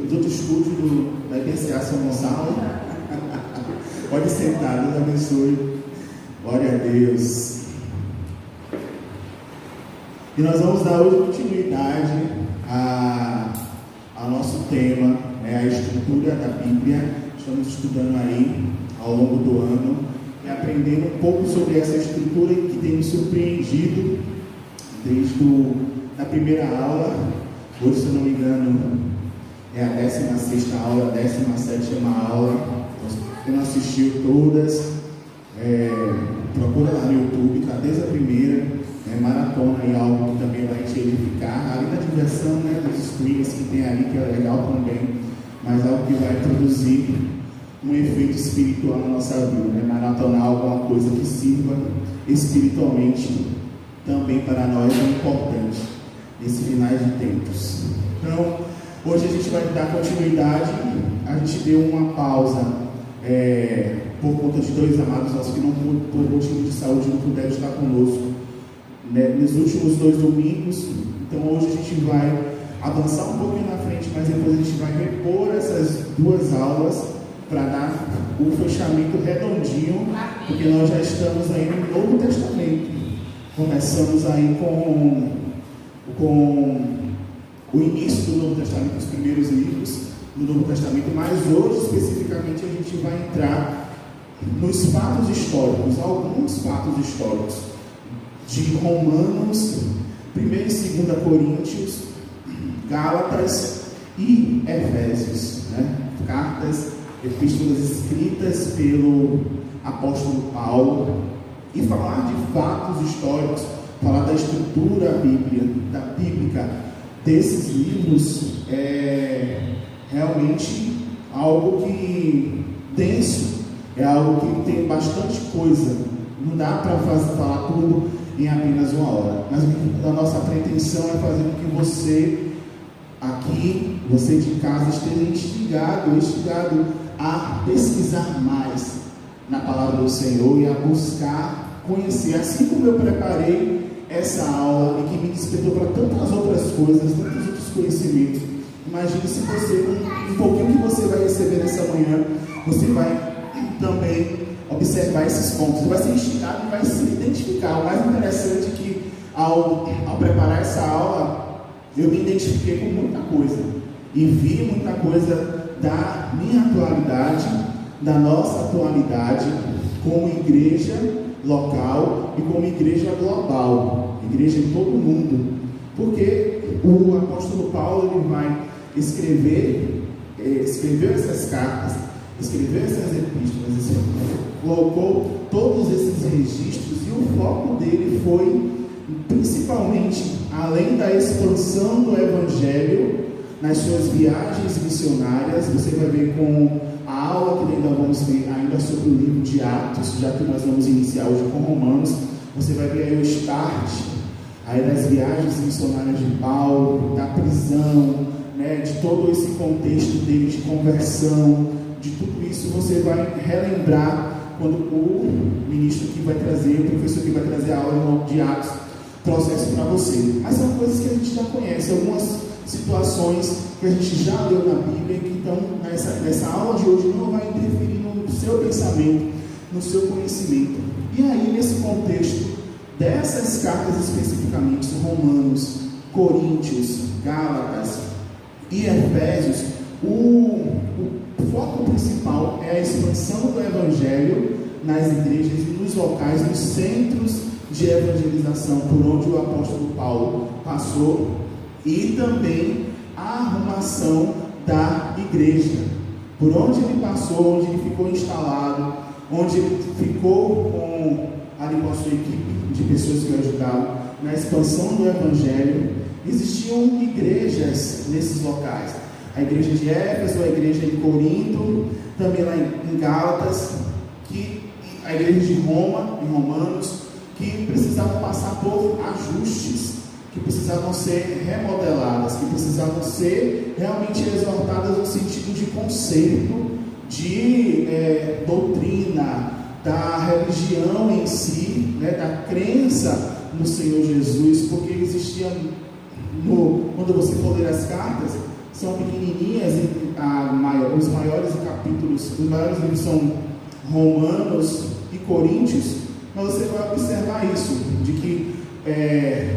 do outro estúdio da IPCA São Gonçalo. Pode sentar, Deus abençoe. Glória a Deus. E nós vamos dar hoje continuidade ao nosso tema, a estrutura da Bíblia. Estamos estudando aí ao longo do ano e aprendendo um pouco sobre essa estrutura que tem nos surpreendido desde a primeira aula. Hoje, se eu não me engano, é a 16ª aula, a 17ª aula. Quem não assistiu todas, procura lá no YouTube, tá? Desde a primeira, maratona e algo que também vai te edificar, além da diversão, dos streams que tem ali, que é legal também, mas algo que vai produzir um efeito espiritual na nossa vida, maratonar alguma coisa que sirva espiritualmente também para nós é importante nesses finais de tempos. Então, hoje a gente vai dar continuidade. A gente deu uma pausa por conta de dois amados nossos que não, por motivo de saúde, não puderam estar conosco nos últimos 2 domingos. Então hoje a gente vai avançar um pouquinho na frente, mas depois a gente vai repor essas 2 aulas para dar o fechamento redondinho, porque nós já estamos aí no Novo Testamento. Começamos aí com o início do Novo Testamento, os primeiros livros do Novo Testamento, mas hoje especificamente a gente vai entrar nos fatos históricos, alguns fatos históricos de Romanos, 1 e 2 Coríntios, Gálatas e Efésios, cartas, epístolas escritas pelo apóstolo Paulo, e falar de fatos históricos, falar da estrutura bíblica desses livros é realmente algo que denso, é algo que tem bastante coisa, não dá para falar tudo em apenas 1 hora, mas a nossa pretensão é fazer com que você aqui, você de casa, esteja instigado a pesquisar mais na palavra do Senhor e a buscar conhecer, assim como eu preparei essa aula e que me despertou para tantas outras coisas, tantos outros conhecimentos. Imagine se você, um pouquinho que você vai receber nessa manhã, você vai também observar esses pontos, você vai ser instigado e vai se identificar. O mais interessante é que ao preparar essa aula, eu me identifiquei com muita coisa e vi muita coisa da minha atualidade, da nossa atualidade como igreja local e como igreja global, igreja em todo o mundo, porque o apóstolo Paulo ele vai escreveu essas cartas, escreveu essas epístolas, colocou todos esses registros e o foco dele foi principalmente, além da expansão do evangelho nas suas viagens missionárias. Você vai ver com a aula que ainda vamos ver ainda sobre o livro de Atos, já que nós vamos iniciar hoje com Romanos. Você vai ver aí o start aí das viagens missionárias de Paulo, da prisão, de todo esse contexto dele de conversão, de tudo isso você vai relembrar quando o ministro que vai trazer, o professor que vai trazer a aula de Atos trouxe isso para você. Mas são coisas que a gente já conhece, algumas situações que a gente já leu na Bíblia, que então nessa aula de hoje não vai interferir no seu pensamento, no seu conhecimento. E aí, nesse contexto dessas cartas especificamente, Romanos, Coríntios, Gálatas e Efésios, o foco principal é a expansão do Evangelho nas igrejas e nos locais, nos centros de evangelização por onde o apóstolo Paulo passou, e também a arrumação da igreja, por onde ele passou, onde ele ficou instalado, onde ele ficou ali com a sua equipe de pessoas que o ajudaram na expansão do Evangelho. Existiam igrejas nesses locais, a igreja de Éfeso, a igreja de Corinto, também lá em Gálatas, a igreja de Roma, em Romanos, que precisavam passar por ajustes, que precisavam ser remodeladas, que precisavam ser realmente exortadas no sentido de conserto, de doutrina, da religião em si, da crença no Senhor Jesus, porque existia, quando você for ler as cartas, são pequenininhas, os maiores capítulos, os maiores livros são Romanos e Coríntios, mas você vai observar isso, de que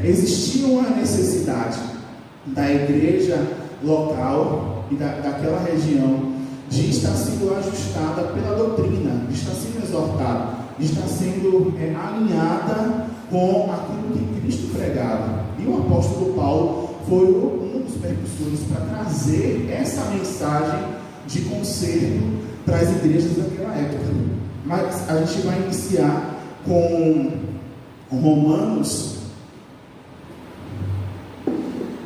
existia uma necessidade da igreja local e daquela região de estar sendo ajustada pela doutrina, de estar sendo exortada, de estar sendo alinhada com aquilo que Cristo pregava. E o apóstolo Paulo foi um dos percussores para trazer essa mensagem de conserto para as igrejas daquela época. Mas a gente vai iniciar com Romanos,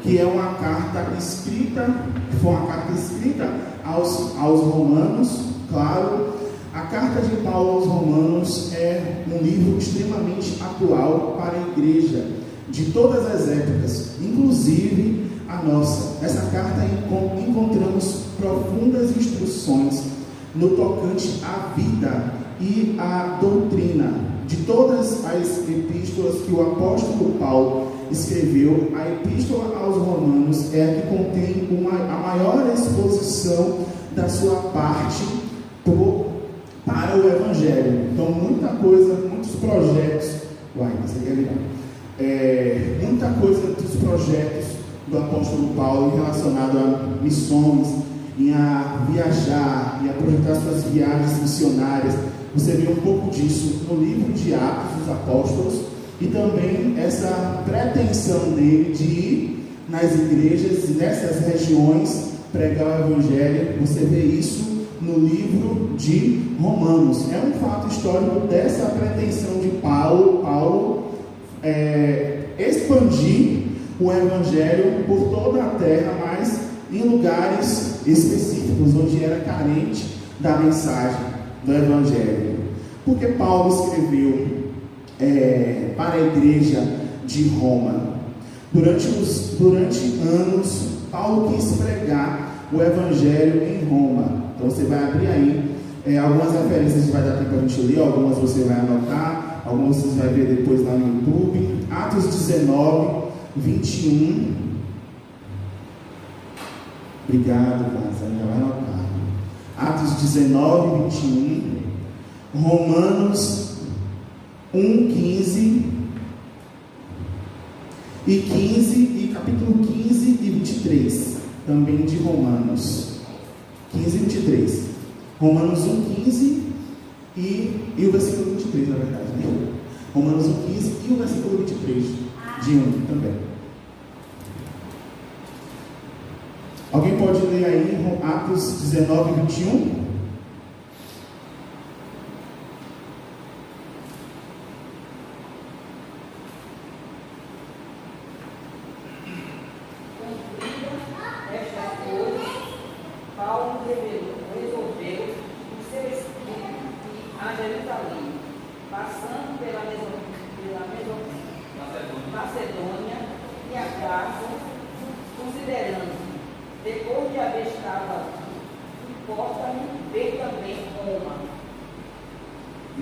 que é uma carta escrita, foi uma carta escrita aos romanos. Claro, a carta de Paulo aos Romanos é um livro extremamente atual para a igreja de todas as épocas, inclusive a nossa. Essa carta encontramos profundas instruções no tocante à vida e à doutrina. De todas as epístolas que o apóstolo Paulo escreveu, a epístola aos Romanos é a que contém a maior exposição da sua parte para o Evangelho. Então, muita coisa, muitos projetos, muita coisa dos projetos do apóstolo Paulo relacionado a missões, em a viajar, e a projetar suas viagens missionárias. Você vê um pouco disso no livro de Atos dos Apóstolos, e também essa pretensão dele de ir nas igrejas e nessas regiões pregar o Evangelho. Você vê isso no livro de Romanos. É um fato histórico dessa pretensão de Paulo expandir o Evangelho por toda a terra, mas em lugares específicos, onde era carente da mensagem do Evangelho. Porque Paulo escreveu para a igreja de Roma. Durante anos, Paulo quis pregar o Evangelho em Roma. Então você vai abrir aí, algumas referências vai dar tempo para a gente ler, algumas você vai anotar, algumas você vai ver depois lá no YouTube. Atos 19, 21. Obrigado, Lázaro, já vai anotar. Atos 19, 21. Romanos 1, 15 e capítulo 15 e 23, também de Romanos 15 e 23. Romanos 1, 15 e o versículo 23, na verdade, né? Romanos 1, 15 e o versículo 23 de 1 também. Alguém pode ler aí Atos 19, 21?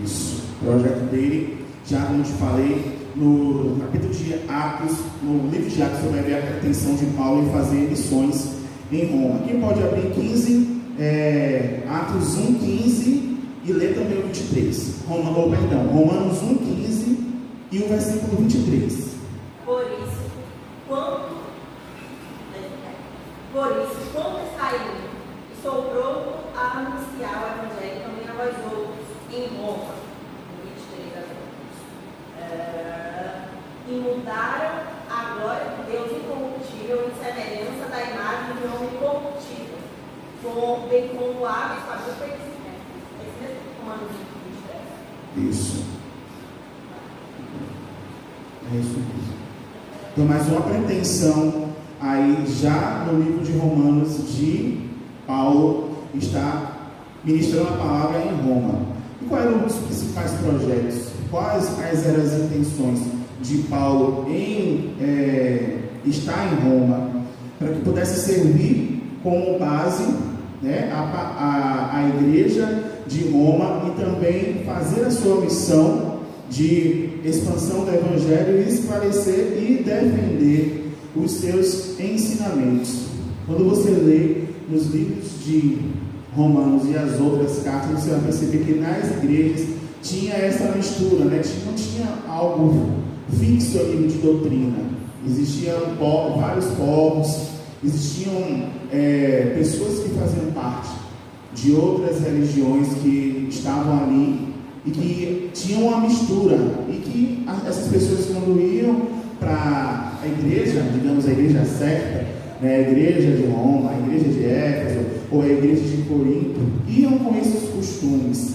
Isso, o projeto dele, já como te falei, no capítulo de Atos, no livro de Atos, você vai ver a pretensão de Paulo em fazer missões em Roma. Quem pode abrir 15, Atos 1, 15 e ler também o 23. Romanos 1, 15 e o versículo 23. Por isso, quanto está indo, estou pronto a anunciar o Evangelho também a vós outros em Roma. 23 e mudaram a glória de Deus incorruptível em semelhança da imagem de homem corruptível, bem como aves para o esse mesmo Romanos 23. Isso. É isso mesmo. Então, mais uma pretensão aí já no livro de Romanos de Paulo está ministrando a palavra em Roma. E quais eram os principais projetos? Quais eram as intenções de Paulo em estar em Roma? Para que pudesse servir como base, né, a igreja de Roma e também fazer a sua missão de expansão do Evangelho e esclarecer e defender os seus ensinamentos. Quando você lê nos livros de Romanos e as outras cartas, você vai perceber que nas igrejas tinha essa mistura, né? Não tinha algo fixo ali de doutrina. Existiam vários povos, existiam pessoas que faziam parte de outras religiões que estavam ali e que tinham uma mistura, e que essas pessoas, quando iam para a igreja, digamos a igreja certa, né, a igreja de Roma, a igreja de Éfeso ou a igreja de Corinto, iam com esses costumes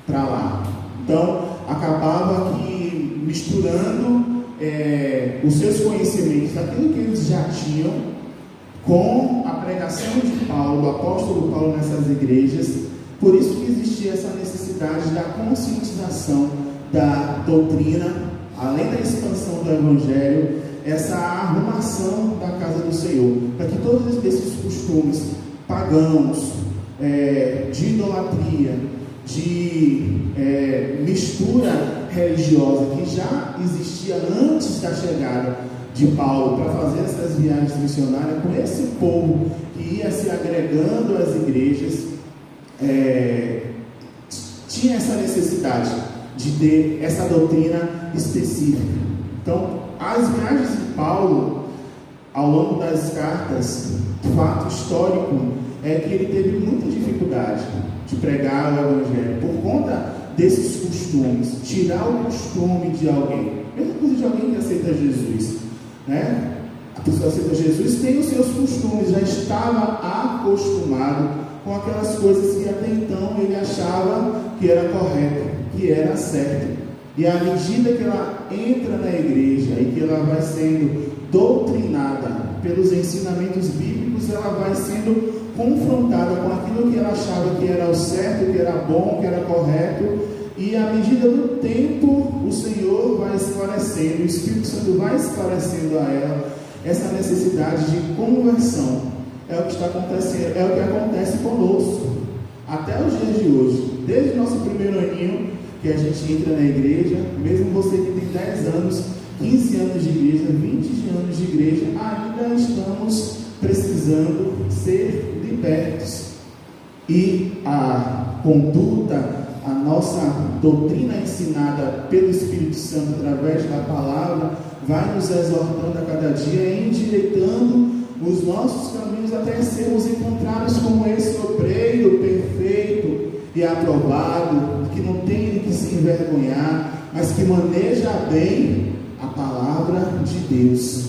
para lá. Então acabava que misturando os seus conhecimentos, aquilo que eles já tinham, com a pregação de Paulo, do apóstolo Paulo nessas igrejas. Por isso que existia essa necessidade da conscientização da doutrina, além da expansão do Evangelho, essa arrumação da casa do Senhor, para que todos esses costumes pagãos, de idolatria, de mistura religiosa que já existia antes da chegada de Paulo para fazer essas viagens missionárias, com esse povo que ia se agregando às igrejas, tinha essa necessidade de ter essa doutrina específica. Então, as viagens de Paulo, ao longo das cartas, fato histórico é que ele teve muita dificuldade de pregar o Evangelho, por conta desses costumes, tirar o costume de alguém, mesma coisa de alguém que aceita Jesus, né? A pessoa aceita Jesus, tem os seus costumes, já estava acostumado com aquelas coisas que até então ele achava que era correto, que era certo. E à medida que ela entra na igreja e que ela vai sendo doutrinada pelos ensinamentos bíblicos, ela vai sendo confrontada com aquilo que ela achava que era o certo, que era bom, que era correto. E à medida do tempo, o Senhor vai esclarecendo, o Espírito Santo vai esclarecendo a ela essa necessidade de conversão. É o que está acontecendo, é o que acontece conosco até os dias de hoje. Desde o nosso primeiro aninho que a gente entra na igreja, mesmo você que tem 10 anos, 15 anos de igreja, 20 anos de igreja, ainda estamos precisando ser libertos. E a conduta, a nossa doutrina ensinada pelo Espírito Santo através da palavra, vai nos exortando a cada dia, endireitando os nossos caminhos até sermos encontrados como esse obreiro perfeito e aprovado, que não tem de que se envergonhar, mas que maneja bem a palavra de Deus.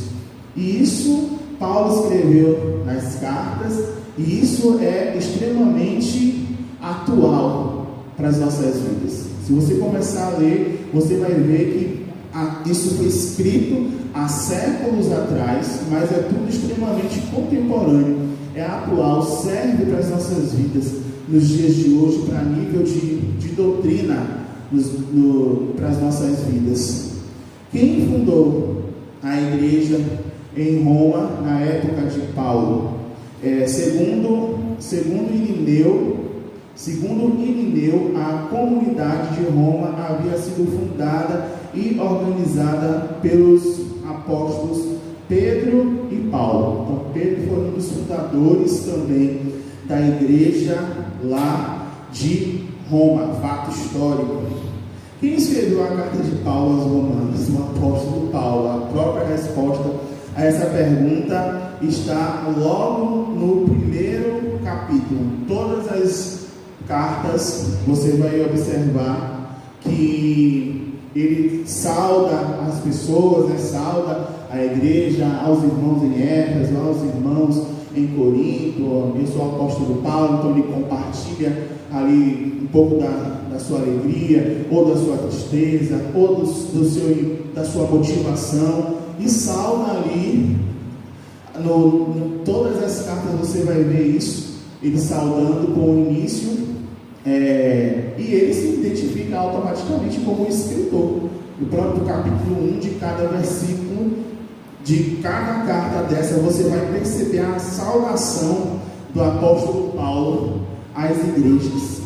E isso Paulo escreveu nas cartas, e isso é extremamente atual para as nossas vidas. Se você começar a ler, você vai ver que isso foi escrito há séculos atrás, mas é tudo extremamente contemporâneo, é atual, serve para as nossas vidas nos dias de hoje, para nível de doutrina para as nossas vidas. Quem fundou a igreja em Roma na época de Paulo? Segundo Irineu, a comunidade de Roma havia sido fundada e organizada pelos apóstolos Pedro e Paulo. Então Pedro foi um dos fundadores também da igreja lá de Roma, fato histórico. Quem escreveu a carta de Paulo aos Romanos? O apóstolo Paulo. A própria resposta a essa pergunta está logo no primeiro capítulo. Todas as cartas você vai observar que ele sauda as pessoas, né? Sauda a igreja, aos irmãos em Éfeso, aos irmãos em Corinto. Eu sou o apóstolo Paulo, então ele compartilha ali um pouco da sua alegria, ou da sua tristeza, ou da sua motivação, e sauda ali, todas as cartas você vai ver isso, ele saudando com o início, e ele se identifica automaticamente como escritor. No próprio capítulo 1 de cada versículo, de cada carta dessa, você vai perceber a saudação do apóstolo Paulo às igrejas.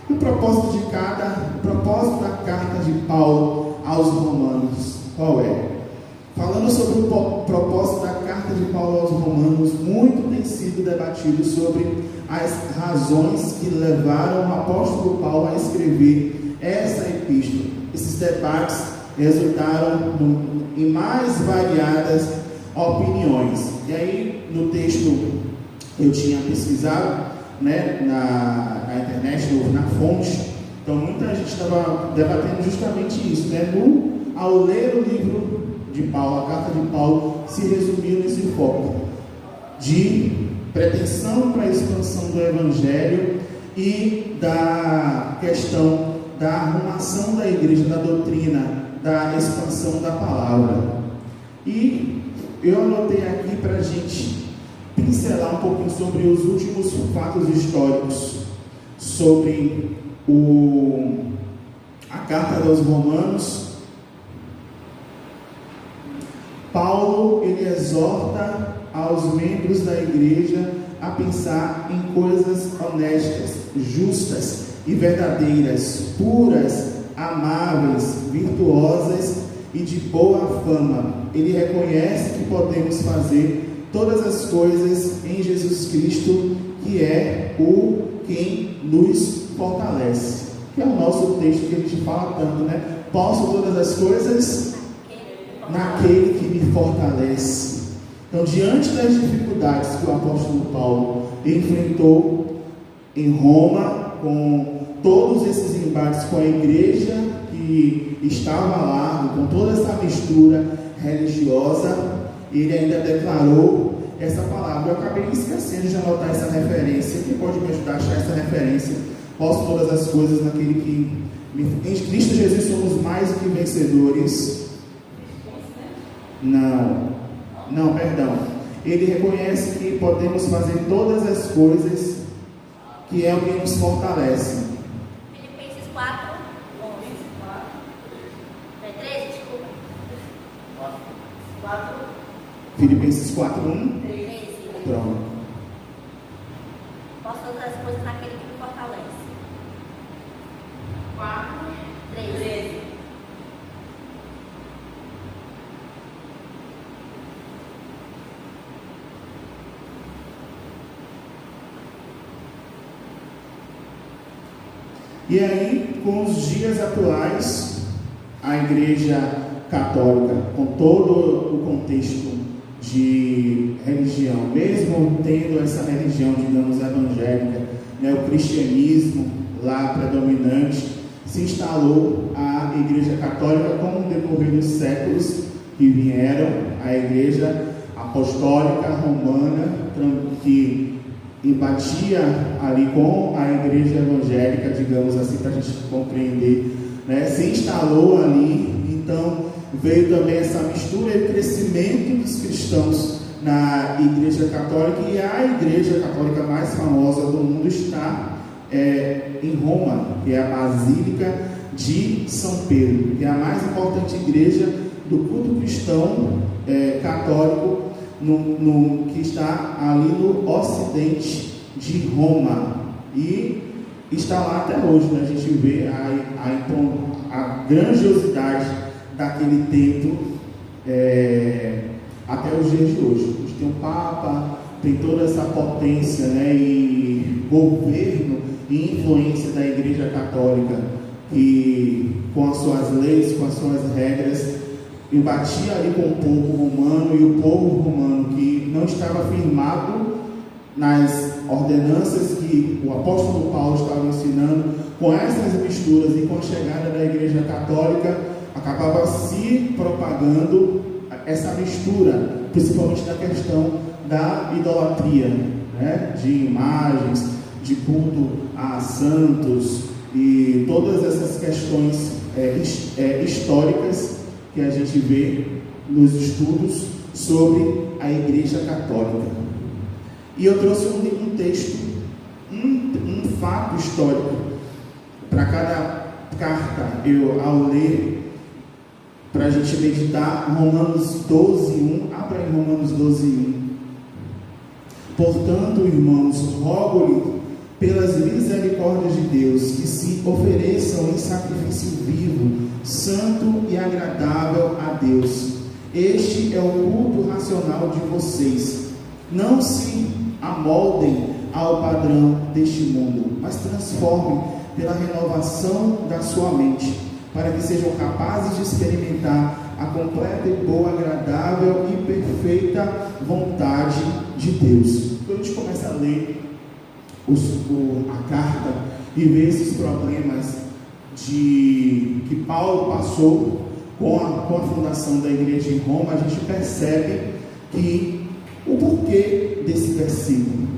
E o propósito da carta de Paulo aos Romanos, qual é? Falando sobre o propósito da carta carta de Paulo aos Romanos, muito tem sido debatido sobre as razões que levaram o apóstolo Paulo a escrever essa epístola. Esses debates resultaram em mais variadas opiniões. E aí, no texto eu tinha pesquisado, né, na internet, na fonte, então muita gente estava debatendo justamente isso, né? Ao ler o livro de Paulo, a carta de Paulo, se resumiu nesse foco de pretensão para a expansão do Evangelho e da questão da arrumação da igreja, da doutrina, da expansão da palavra. E eu anotei aqui para a gente pincelar um pouquinho sobre os últimos fatos históricos sobre a carta aos Romanos. Paulo, ele exorta aos membros da igreja a pensar em coisas honestas, justas e verdadeiras, puras, amáveis, virtuosas e de boa fama. Ele reconhece que podemos fazer todas as coisas em Jesus Cristo, que é quem nos fortalece. Que é o nosso texto que a gente fala tanto, né? Posso todas as coisas naquele que me fortalece. Então, diante das dificuldades que o apóstolo Paulo enfrentou em Roma, com todos esses embates com a igreja que estava lá, com toda essa mistura religiosa, ele ainda declarou essa palavra. Eu acabei esquecendo de anotar essa referência. Quem pode me ajudar a achar essa referência? Posso todas as coisas naquele que em Cristo Jesus somos mais do que vencedores. Não, perdão. Ele reconhece que podemos fazer todas as coisas, que é o que nos fortalece. Filipenses 4, 13, desculpa. 4. Filipenses 4, 1. 13. Pronto. Posso fazer as coisas naquele que me fortalece. 4, 13. E aí, com os dias atuais, a Igreja Católica, com todo o contexto de religião, mesmo tendo essa religião, digamos, evangélica, né, o cristianismo lá predominante, se instalou a Igreja Católica com o decorrer dos séculos que vieram, a Igreja Apostólica Romana, que embatia ali com a igreja evangélica, digamos assim, para a gente compreender, né? Se instalou ali. Então veio também essa mistura e crescimento dos cristãos na igreja católica, e a igreja católica mais famosa do mundo está em Roma, que é a Basílica de São Pedro, que é a mais importante igreja do culto cristão católico, que está ali no ocidente de Roma, e está lá até hoje, né? A gente vê a grandiosidade daquele templo até os dias de hoje. A gente tem um Papa, tem toda essa potência, né, e governo e influência da Igreja Católica, que com as suas leis, com as suas regras, embatia ali com o povo romano, e o povo romano que não estava firmado nas ordenanças que o apóstolo Paulo estava ensinando, com essas misturas e com a chegada da Igreja Católica, acabava se propagando essa mistura, principalmente da questão da idolatria, né, de imagens, de culto a santos e todas essas questões históricas que a gente vê nos estudos sobre a Igreja Católica. E eu trouxe um texto, um fato histórico para cada carta. Ao ler, para a gente meditar, Romanos 12:1, abra em Romanos 12:1. Portanto, irmãos, rogo-lhe pelas misericórdias de Deus, que se ofereçam em sacrifício vivo, santo e agradável a Deus. Este é o culto racional de vocês. Não se amoldem ao padrão deste mundo, mas transformem pela renovação da sua mente, para que sejam capazes de experimentar a completa e boa, agradável e perfeita vontade de Deus. Quando a gente começa a ler a carta e ver esses problemas que Paulo passou com a fundação da igreja em Roma, a gente percebe que o porquê desse versículo,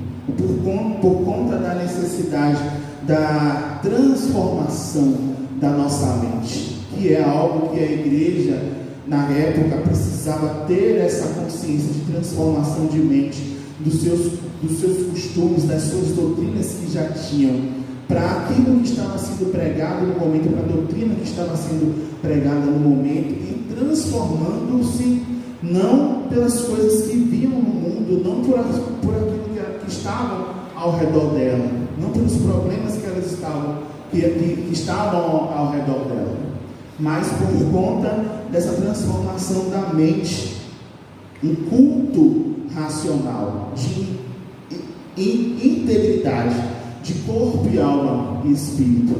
por conta da necessidade da transformação da nossa mente, que é algo que a igreja na época precisava ter essa consciência de transformação de mente, dos seus costumes, das suas doutrinas que já tinham, para aquilo que estava sendo pregado no momento, para a doutrina que estava sendo pregada no momento, e transformando-se não pelas coisas que viam no mundo, não por aquilo que estavam ao redor dela, não pelos problemas que elas que estavam ao redor dela, mas por conta dessa transformação da mente, um culto racional, de integridade, de corpo e alma e espírito,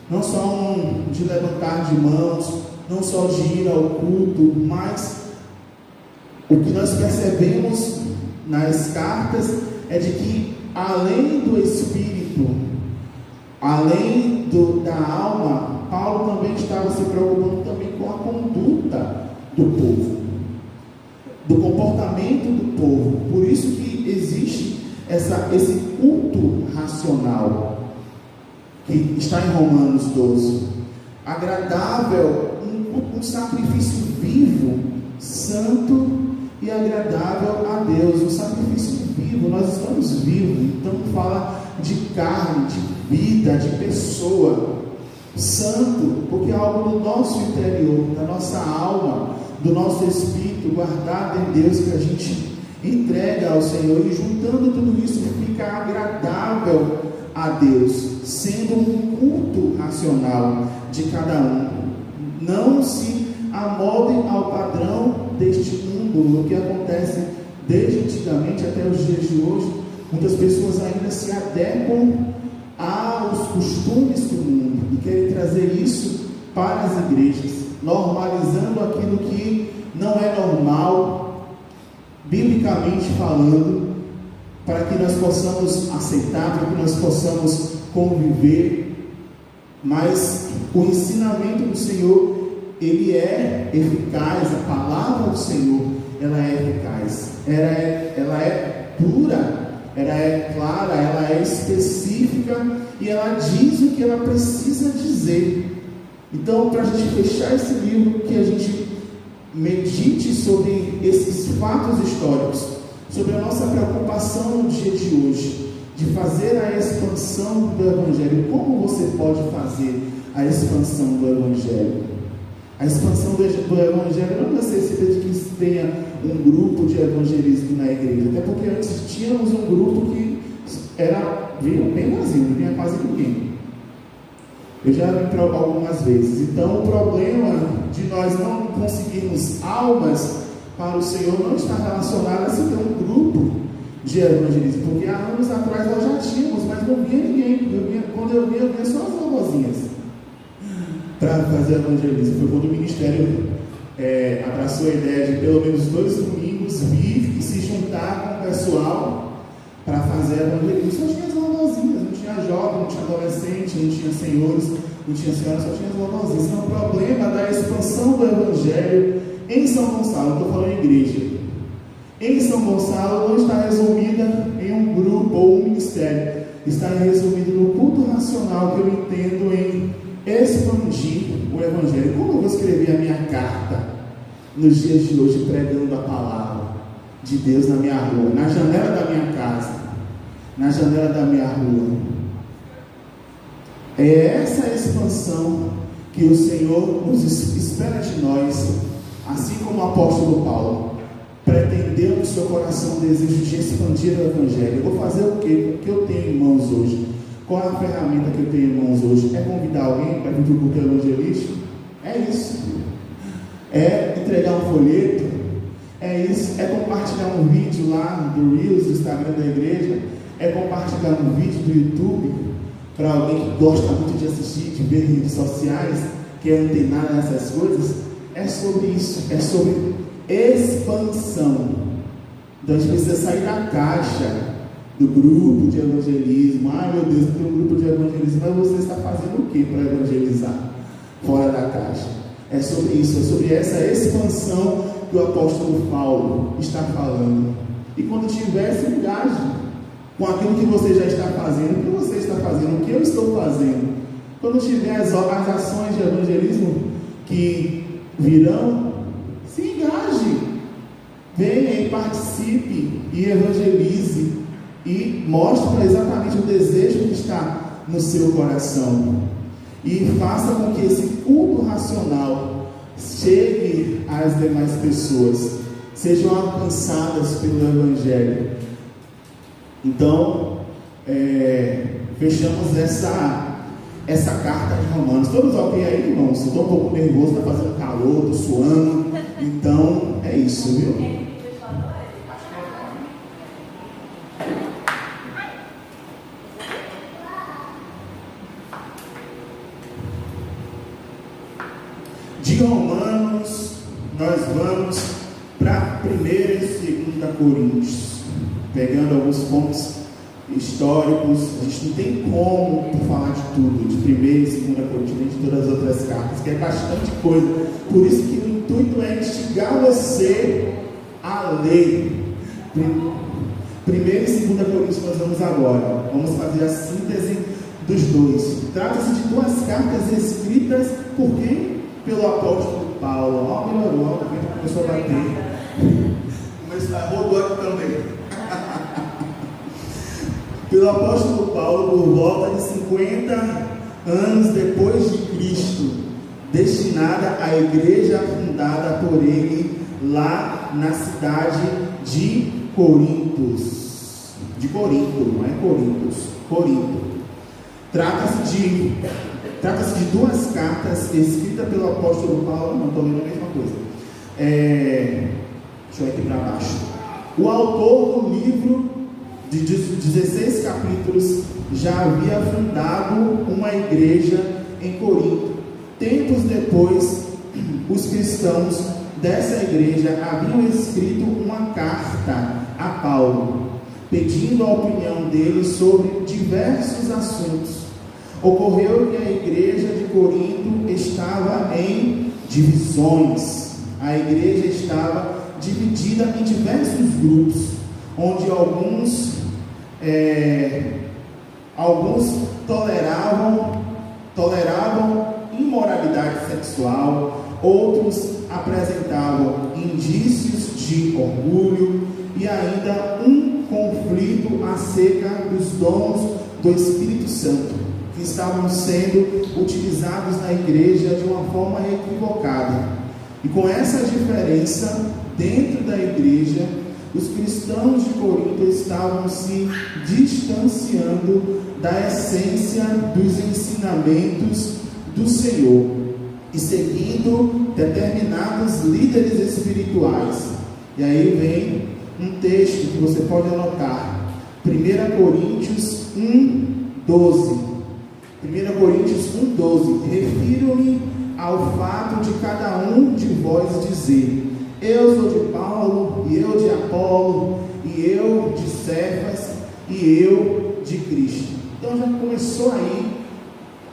não só de levantar de mãos, não só de ir ao culto, mas o que nós percebemos nas cartas é de que além do espírito, além da alma, Paulo também estava se preocupando também com a conduta do povo, do comportamento do povo. Por isso que existe esse culto racional que está em Romanos 12, agradável, um sacrifício vivo, santo e agradável a Deus. Um sacrifício vivo, nós estamos vivos, então fala de carne, de vida, de pessoa. Santo, porque é algo do nosso interior, da nossa alma, do nosso espírito, guardado em Deus, que a gente entrega ao Senhor, e juntando tudo isso fica agradável a Deus, sendo um culto racional de cada um. Não se amoldem ao padrão deste mundo, o que acontece desde antigamente até os dias de hoje. Muitas pessoas ainda se adequam aos costumes do mundo e querem trazer isso para as igrejas, normalizando aquilo que não é normal, biblicamente falando, para que nós possamos aceitar, para que nós possamos conviver. Mas o ensinamento do Senhor, ele é eficaz. A palavra do Senhor, ela é eficaz, ela é pura, ela é clara, ela é específica e ela diz o que ela precisa dizer. Então, para a gente fechar esse livro, que a gente medite sobre esses fatos históricos, sobre a nossa preocupação no dia de hoje, de fazer a expansão do Evangelho. Como você pode fazer a expansão do Evangelho? A expansão do Evangelho não necessita de que tenha um grupo de evangelismo na igreja, até porque antes tínhamos um grupo que vinha bem vazio, não vinha quase ninguém. Eu já vim para algumas vezes. Então, o problema de nós não conseguirmos almas para o Senhor não está relacionado a se ter um grupo de evangelismo, porque há anos atrás nós já tínhamos, mas não vinha ninguém. Quando eu vinha só as vovozinhas para fazer evangelismo. Foi quando o ministério abraçou a ideia de pelo menos 2 domingos vir e se juntar com o pessoal para fazer evangelismo. Só tinha as vovozinhas, não tinha jovem, não tinha adolescente, não tinha senhores, não tinha senhoras, só tinha as vovozinhas. Então, o problema da expansão do evangelho em São Gonçalo, estou falando em igreja, em São Gonçalo não está resumida em um grupo ou um ministério, está resumida no culto racional que eu entendo em expandir o Evangelho. Como eu vou escrever a minha carta nos dias de hoje, pregando a palavra de Deus na minha rua, na janela da minha casa, na janela da minha rua? É essa expansão que o Senhor nos espera de nós, assim como o apóstolo Paulo pretendeu no seu coração o desejo de expandir o Evangelho. Eu vou fazer o quê? O que eu tenho em mãos hoje? Qual é a ferramenta que eu tenho em mãos hoje? É convidar alguém para vir para o culto evangelístico? É isso. É entregar um folheto? É isso, é compartilhar um vídeo lá do Reels, do Instagram da igreja, é compartilhar um vídeo do YouTube para alguém que gosta muito de assistir, de ver redes sociais, que é antenado nessas coisas. É sobre isso, é sobre expansão. Então a gente precisa sair da caixa do grupo de evangelismo. Ai meu Deus, tem um grupo de evangelismo, mas você está fazendo o que para evangelizar fora da caixa? É sobre isso, é sobre essa expansão que o apóstolo Paulo está falando. E quando tiver, se engaje com aquilo que você já está fazendo, o que você está fazendo, o que eu estou fazendo. Quando tiver as ações de evangelismo que virão, se engaje, venha e participe e evangelize e mostre exatamente o desejo que está no seu coração e faça com que esse culto racional chegue às demais pessoas, sejam alcançadas pelo Evangelho. Então, fechamos essa carta de Romanos. Todos ok aí, irmãos? Estou um pouco nervoso, está fazendo calor, estou suando. Então, é isso, viu? De Romanos, nós vamos para 1 e 2 Coríntios, pegando alguns pontos históricos. A gente não tem como falar de tudo, de 1 e 2 Coríntios, nem de todas as outras cartas, que é bastante coisa. Por isso que o intuito é instigar você a ler. 1 e 2 Coríntios nós vamos agora. Vamos fazer a síntese dos dois. Trata-se de duas cartas escritas por quem? Pelo apóstolo Paulo. Ó, melhorou, o vento começou a bater. Mas rodou aqui também. Pelo apóstolo Paulo, por volta de 50 anos depois de Cristo, destinada à igreja fundada por ele lá na cidade de Corintos. De Corinto, não é Corintos, Corinto. Trata-se de duas cartas escritas pelo apóstolo Paulo. Não estou lendo a mesma coisa. Deixa eu ir aqui para baixo. O autor do livro de 16 capítulos já havia fundado uma igreja em Corinto. Tempos depois, os cristãos dessa igreja haviam escrito uma carta a Paulo, pedindo a opinião dele sobre diversos assuntos. Ocorreu que a igreja de Corinto estava em divisões. A igreja estava dividida em diversos grupos, onde alguns toleravam imoralidade sexual, outros apresentavam indícios de orgulho e ainda um conflito acerca dos dons do Espírito Santo, que estavam sendo utilizados na igreja de uma forma equivocada. E com essa diferença dentro da igreja, os cristãos de Corinto estavam se distanciando da essência dos ensinamentos do Senhor e seguindo determinados líderes espirituais. E aí vem um texto que você pode anotar, 1 Coríntios 1:12. 1 Coríntios 1:12. Refiro-me ao fato de cada um de vós dizer: eu sou de Paulo, e eu de Apolo, e eu de Cefas, e eu de Cristo. Então já começou aí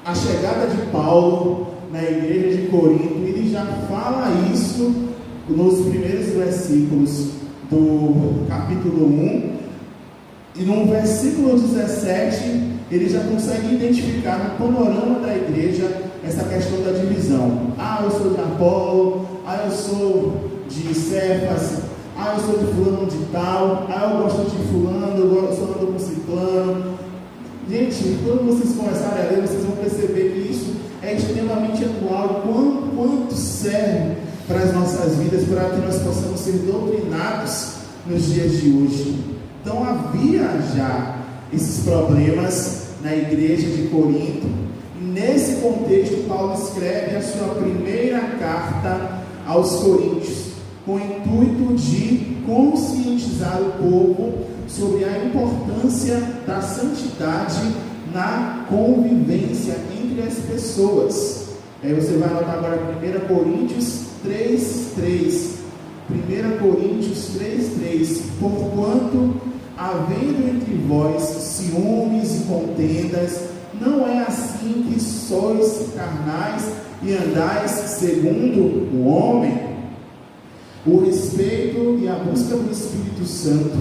a chegada de Paulo na igreja de Corinto. Ele já fala isso nos primeiros versículos do capítulo 1, e no versículo 17 ele já consegue identificar no panorama da igreja essa questão da divisão. Eu sou de Apolo, eu sou de Cefas, eu sou de fulano de tal, eu gosto de fulano, eu sou ando com ciclano. Gente, quando vocês começarem a ler, vocês vão perceber que isso é extremamente atual. Quanto serve para as nossas vidas, para que nós possamos ser doutrinados nos dias de hoje. Então havia já esses problemas na igreja de Corinto, e nesse contexto Paulo escreve a sua primeira carta aos Coríntios. com o intuito de conscientizar o povo sobre a importância da santidade na convivência entre as pessoas. Aí você vai anotar agora 1 Coríntios 3:3. 1 Coríntios 3:3. Porquanto, havendo entre vós ciúmes e contendas, não é assim que sois carnais e andais segundo o homem? O respeito e a busca do Espírito Santo,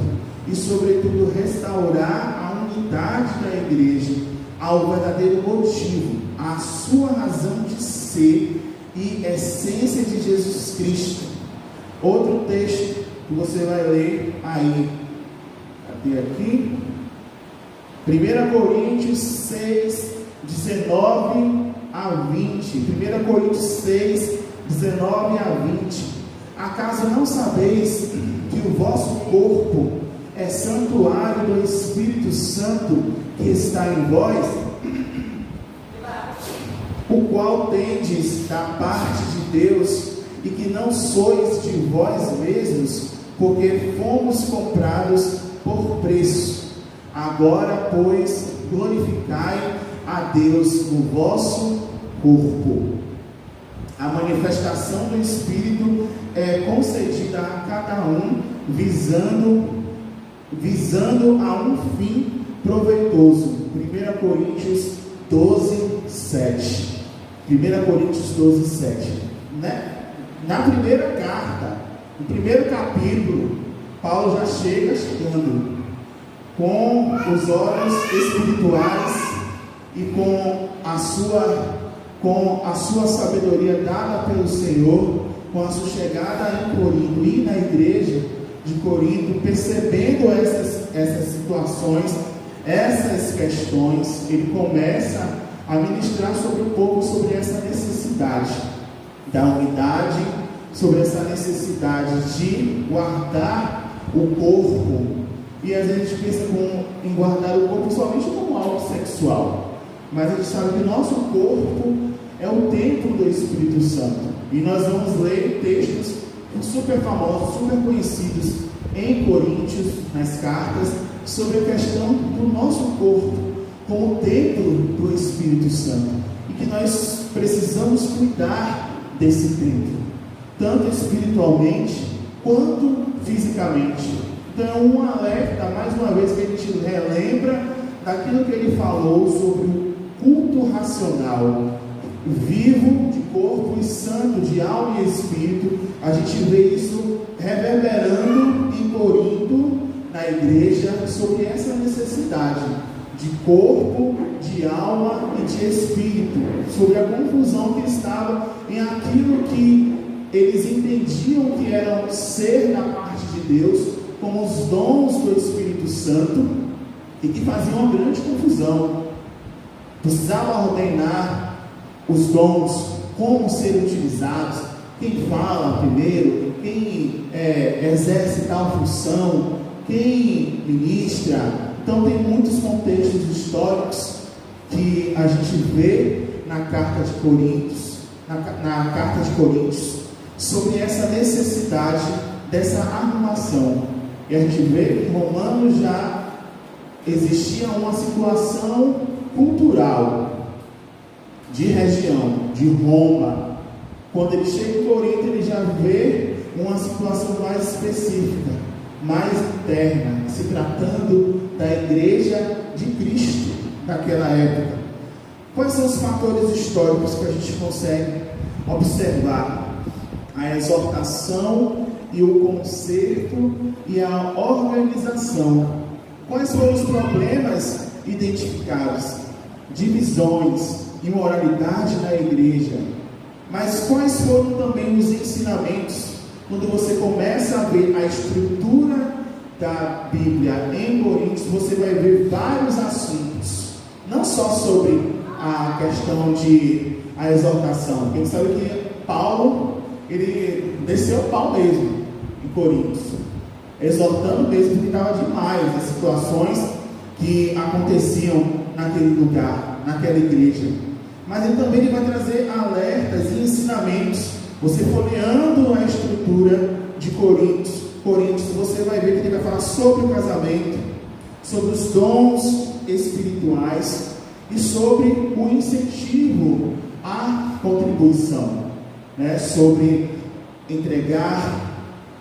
e sobretudo restaurar a unidade da igreja ao verdadeiro motivo, a sua razão de ser e essência de Jesus Cristo. Outro texto que você vai ler aí, cadê aqui? 1 Coríntios 6, 19 a 20. 1 Coríntios 6, 19 a 20. Acaso não sabeis que o vosso corpo é santuário do Espírito Santo que está em vós, o qual tendes da parte de Deus, e que não sois de vós mesmos, porque fomos comprados por preço? Agora, pois, glorificai a Deus no vosso corpo. A manifestação do Espírito é concedida a cada um, visando a um fim proveitoso. 1 Coríntios 12, 7. 1 Coríntios 12, 7. Na primeira carta, no primeiro capítulo, Paulo já chegando com os olhos espirituais e com a sua sabedoria dada pelo Senhor, com a sua chegada em Corinto e na igreja de Corinto, percebendo essas situações, essas questões, ele começa a ministrar sobre o povo, sobre essa necessidade da unidade, sobre essa necessidade de guardar o corpo. E às vezes a gente pensa em guardar o corpo somente como algo sexual, mas a gente sabe que nosso corpo é o templo do Espírito Santo. E nós vamos ler textos super famosos, super conhecidos em Coríntios, nas cartas, sobre a questão do nosso corpo como templo do Espírito Santo, e que nós precisamos cuidar desse templo, tanto espiritualmente quanto fisicamente. Então, um alerta, mais uma vez, que a gente relembra daquilo que ele falou sobre o culto racional, vivo, de corpo e santo, de alma e espírito. A gente vê isso reverberando em Corinto, na igreja, sobre essa necessidade de corpo, de alma e de espírito, sobre a confusão que estava em aquilo que eles entendiam que era ser da parte de Deus, como os dons do Espírito Santo, e que faziam uma grande confusão. Precisava ordenar os dons, como serem utilizados, quem fala primeiro, quem exerce tal função, quem ministra. Então tem muitos contextos históricos que a gente vê na carta de Coríntios, sobre essa necessidade dessa arrumação. E a gente vê que em Romanos já existia uma situação cultural de região, de Roma. Quando ele chega em Corinto, ele já vê uma situação mais específica, mais interna, se tratando da igreja de Cristo daquela época. Quais são os fatores históricos que a gente consegue observar? A exortação e o conserto e a organização. Quais foram os problemas identificados? Divisões, imoralidade na igreja. Mas quais foram também os ensinamentos? Quando você começa a ver a estrutura da Bíblia em Coríntios, você vai ver vários assuntos, não só sobre a questão de a exortação, porque a gente sabe que Paulo, ele desceu o pau mesmo em Coríntios, exortando mesmo, porque estava demais as situações que aconteciam naquele lugar, naquela igreja. Mas ele também vai trazer alertas e ensinamentos. Você folheando a estrutura de Coríntios, você vai ver que ele vai falar sobre o casamento, sobre os dons espirituais e sobre o incentivo à contribuição, né? Sobre entregar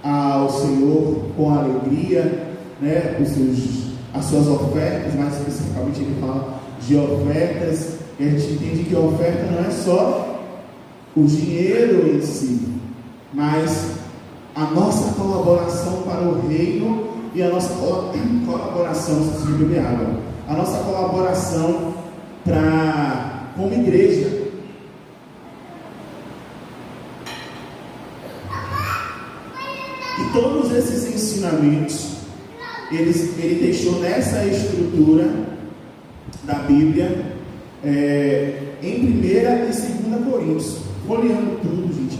ao Senhor com alegria, né? As suas ofertas, mais especificamente ele fala de ofertas, e a gente entende que a oferta não é só o dinheiro em si, mas a nossa colaboração para o reino e a nossa colaboração, se você beber água, a nossa colaboração como igreja. E todos esses ensinamentos ele deixou nessa estrutura da Bíblia, em 1 e 2 Coríntios, folheando tudo, gente.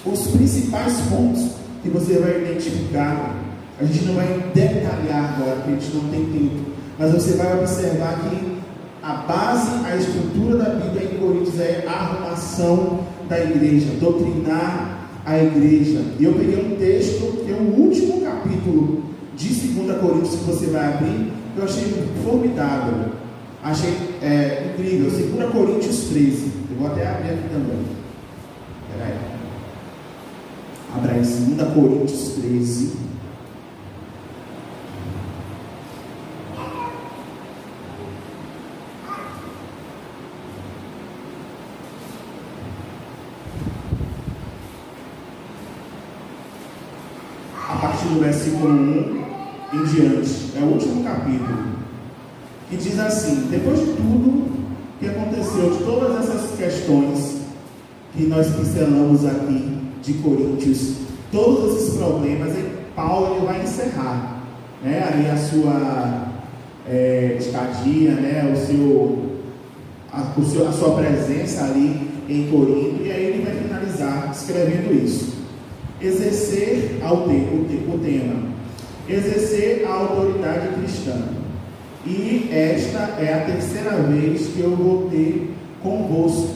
Os principais pontos que você vai identificar, a gente não vai detalhar agora, porque a gente não tem tempo, mas você vai observar que a base, a estrutura da Bíblia em Coríntios é a arrumação da igreja, doutrinar a igreja. E eu peguei um texto, que é o último capítulo de 2 Coríntios, que você vai abrir, que eu achei formidável, achei incrível, 2 Coríntios 13, eu vou até abrir aqui também, espera aí, abra aí, 2 Coríntios 13, a partir do versículo 1 em diante, é o último capítulo, que diz assim: depois de tudo que aconteceu, de todas essas questões que nós pincelamos aqui de Coríntios, todos esses problemas, Paulo ele vai encerrar, né, ali a sua estadia, né, a sua presença ali em Corinto, e aí ele vai finalizar escrevendo isso. Exercer o tema, exercer a autoridade cristã. E esta é a terceira vez que eu vou ter convosco.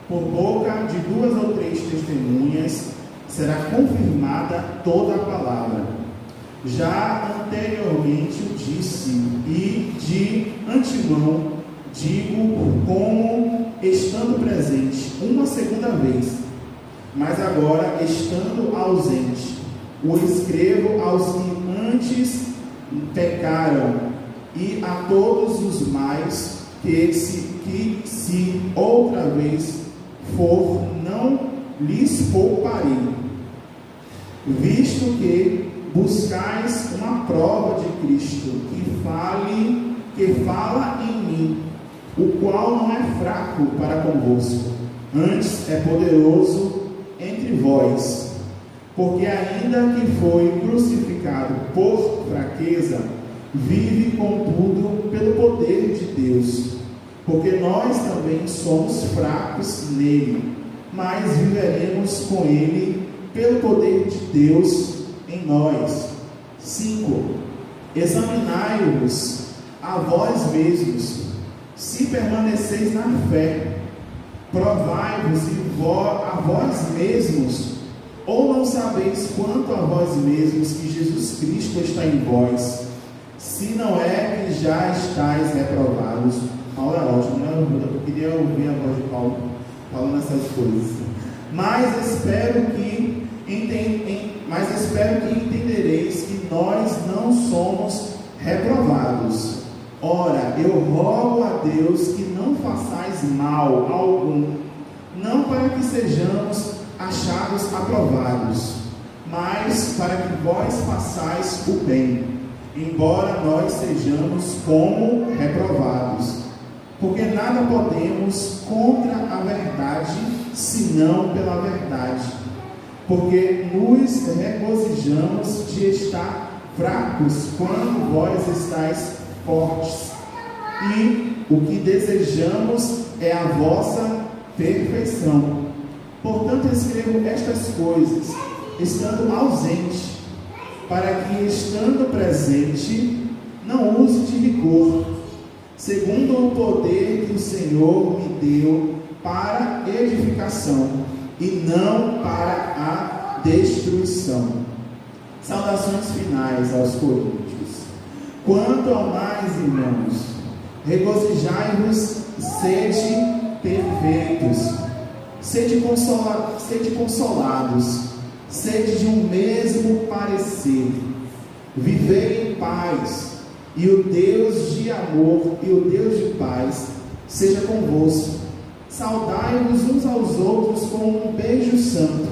Por boca de 2 ou 3 testemunhas será confirmada toda a palavra. Já anteriormente o disse, e de antemão digo como estando presente uma segunda vez, mas agora estando ausente, o escrevo aos que antes pecaram, e a todos os mais que se outra vez for, não lhes pouparei, visto que buscais uma prova de Cristo, que fala em mim, o qual não é fraco para convosco, antes é poderoso entre vós, porque ainda que foi crucificado por fraqueza, vive contudo pelo poder de Deus, porque nós também somos fracos nele, mas viveremos com ele pelo poder de Deus em nós. 5. Examinai-vos a vós mesmos, se permaneceis na fé, provai-vos a vós mesmos, ou não sabeis quanto a vós mesmos que Jesus Cristo está em vós, se não é que já estáis reprovados. Paulo é ótimo, né? Eu queria ouvir a voz de Paulo falando essas coisas. Mas espero que entendereis que nós não somos reprovados. Ora, eu rogo a Deus que não façais mal algum, não para que sejamos achados aprovados, mas para que vós façais o bem, embora nós sejamos como reprovados. Porque nada podemos contra a verdade, senão pela verdade. Porque nos regozijamos de estar fracos, quando vós estáis fortes. E o que desejamos é a vossa perfeição. Portanto, escrevo estas coisas, estando ausente, para que, estando presente, não use de rigor, segundo o poder que o Senhor me deu para edificação, e não para a destruição. Saudações finais aos coríntios. Quanto ao mais, irmãos, regozijai-vos, sede perfeitos, sede consolados, sede de um mesmo parecer, vivei em paz, e o Deus de amor e o Deus de paz seja convosco. Saudai-vos uns aos outros com um beijo santo.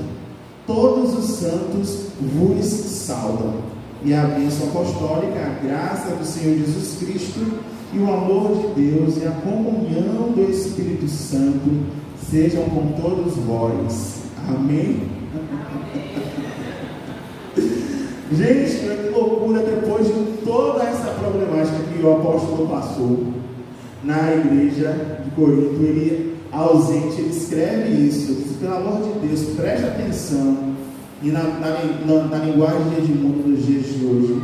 Todos os santos vos saudam. E a bênção apostólica, a graça do Senhor Jesus Cristo e o amor de Deus e a comunhão do Espírito Santo sejam com todos vós. Amém? Gente, que loucura, depois de toda essa problemática que o apóstolo passou na igreja de Corinto, ele ausente, ele escreve isso, ele diz, pelo amor de Deus, preste atenção, e na linguagem de Edmundo dos dias de hoje,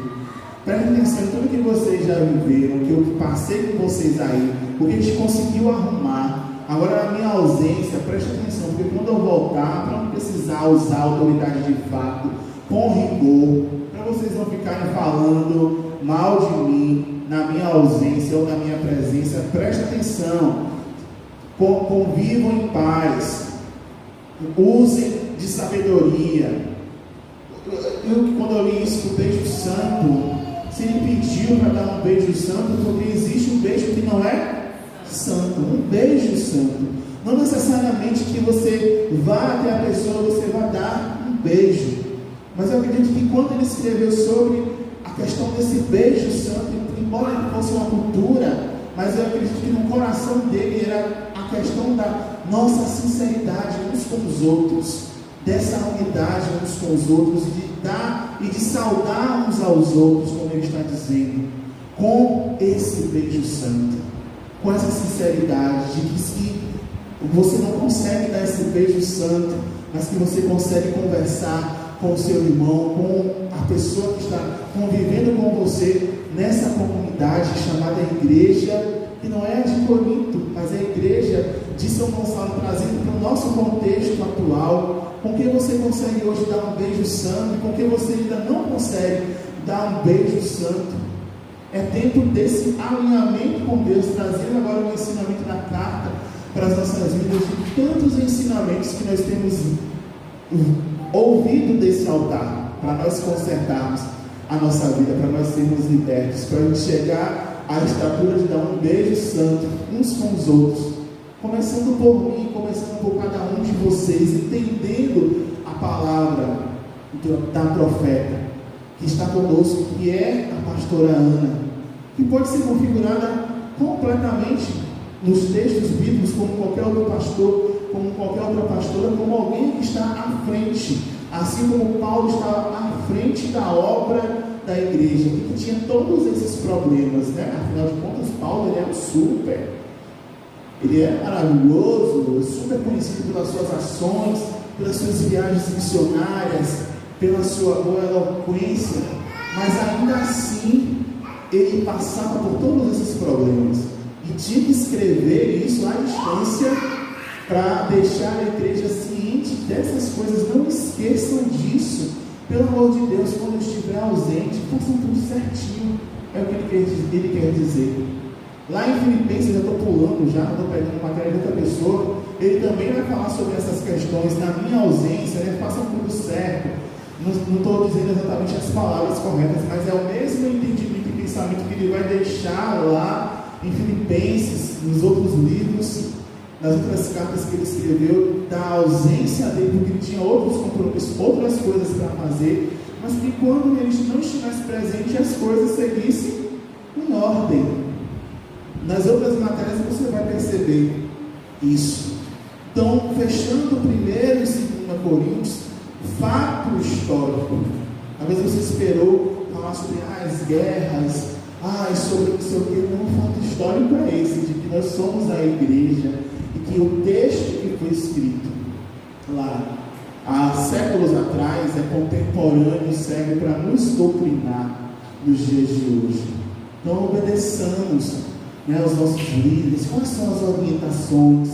preste atenção em tudo que vocês já viveram, o que eu passei com vocês aí, o que a gente conseguiu arrumar. Agora, na minha ausência, preste atenção, porque quando eu voltar, para não precisar usar a autoridade de fato, com rigor, para vocês não ficarem falando mal de mim na minha ausência ou na minha presença, preste atenção, convivam em paz, usem de sabedoria. Quando eu li isso, o beijo santo, se ele pediu para dar um beijo santo, porque existe um beijo que não é santo, um beijo santo, não necessariamente que você vá até a pessoa, você vai dar um beijo, mas eu acredito que quando ele escreveu sobre a questão desse beijo santo, embora não fosse uma cultura, mas eu acredito que no coração dele era a questão da nossa sinceridade uns com os outros, dessa unidade uns com os outros, de dar e de saudar uns aos outros, como ele está dizendo, com esse beijo santo, com essa sinceridade, de que se você não consegue dar esse beijo santo, mas que você consegue conversar com o seu irmão, com a pessoa que está convivendo com você nessa comunidade chamada igreja, que não é de Corinto, mas é a igreja de São Gonçalo, trazendo para o nosso contexto atual, com quem você consegue hoje dar um beijo santo, e com quem você ainda não consegue dar um beijo santo. É dentro desse alinhamento com Deus, trazendo agora o ensinamento da carta para as nossas vidas, de tantos ensinamentos que nós temos ouvido desse altar, para nós consertarmos a nossa vida, para nós sermos libertos, para a gente chegar à estatura de dar um beijo santo uns com os outros, começando por mim, começando por cada um de vocês, entendendo a palavra da profeta que está conosco, que é a pastora Ana, que pode ser configurada completamente nos textos bíblicos como qualquer outro pastor, como qualquer outra pastora, como alguém que está à frente, assim como Paulo estava à frente da obra da igreja, que tinha todos esses problemas, né? Afinal de contas, Paulo ele é maravilhoso, super conhecido pelas suas ações, pelas suas viagens missionárias, pela sua boa eloquência, mas ainda assim ele passava por todos esses problemas e tinha que escrever isso à distância para deixar a igreja ciente dessas coisas. Não esqueçam disso, pelo amor de Deus. Quando estiver ausente, façam tudo certinho, é o que ele quer dizer. Lá em Filipenses, eu estou pulando já, estou pegando matéria de outra pessoa, ele também vai falar sobre essas questões na minha ausência, né? Façam tudo certo. Não estou dizendo exatamente as palavras corretas, mas é o mesmo entendimento e pensamento que ele vai deixar lá em Filipenses, nos outros livros, nas outras cartas que ele escreveu, da ausência dele, porque ele tinha outros compromissos, outras coisas para fazer, mas que quando ele não estivesse presente, as coisas seguissem em ordem. Nas outras matérias você vai perceber isso. Então, fechando 1º e 2 Coríntios, fato histórico. Às vezes você esperou falar sobre as guerras, sobre não sei o que. Não, o fato histórico é esse, de que nós somos a igreja e que o texto que foi escrito lá há séculos atrás é contemporâneo e serve para nos doutrinar nos dias de hoje. Então, obedeçamos, né, aos nossos líderes. Quais são as orientações?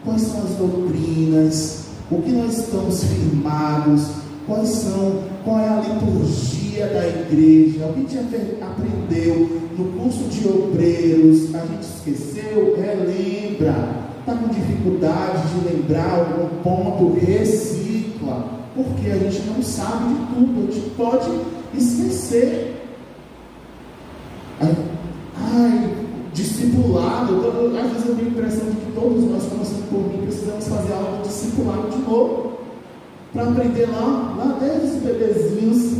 Quais são as doutrinas? O que nós estamos firmados? qual é a liturgia da igreja, o que a gente aprendeu no curso de obreiros, a gente esqueceu, relembra, está com dificuldade de lembrar algum ponto, recicla, porque a gente não sabe de tudo, a gente pode esquecer. Discipulado, às vezes eu tenho a impressão de que todos nós, começando por mim, precisamos fazer algo de discipulado de novo, para aprender lá desde os bebezinhos,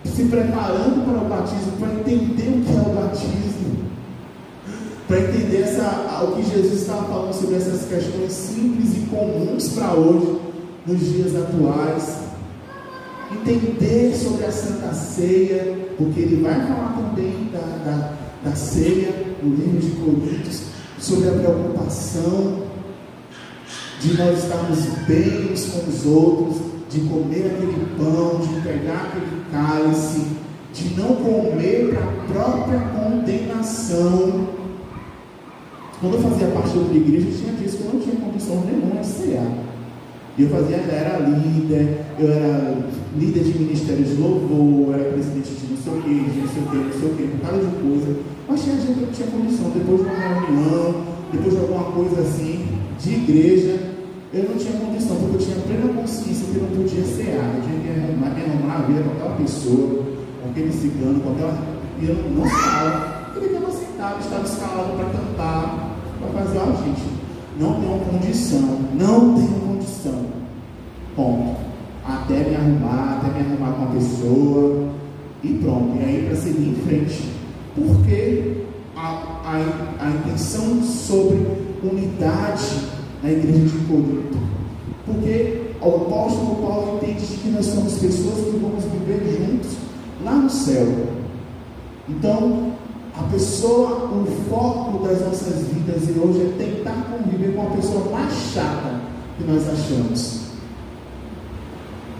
se preparando para o batismo, para entender o que é o batismo, para entender o que Jesus estava falando sobre essas questões simples e comuns para hoje, nos dias atuais, entender sobre a Santa Ceia, porque ele vai falar também da ceia no livro de Coríntios, sobre a preocupação de nós estarmos bem uns com os outros, de comer aquele pão, de pegar aquele cálice, de não comer para a própria condenação. Quando eu fazia parte de outra igreja, eu tinha disso, que eu não tinha condição nenhuma de cear. Eu era líder de ministério de louvor, era presidente de não sei o que, por causa de coisa. Mas tinha gente que não tinha condição, depois de uma reunião, depois de alguma coisa assim, de igreja, eu não tinha condição, porque eu tinha plena consciência que eu não podia cear. Eu tinha que arrumar a vida com aquela pessoa, com aquele cigano, com aquela. E eu não estava. Eu ficava sentado, estava escalado para cantar, para fazer algo, gente. Não tenho condição. Ponto. Até me arrumar com a pessoa e pronto. E aí para seguir em frente. Porque a intenção sobre unidade na igreja de Corinto. Porque o apóstolo Paulo entende que nós somos pessoas que vamos viver juntos lá no céu. Então, o foco das nossas vidas e hoje é tentar conviver com a pessoa mais chata que nós achamos,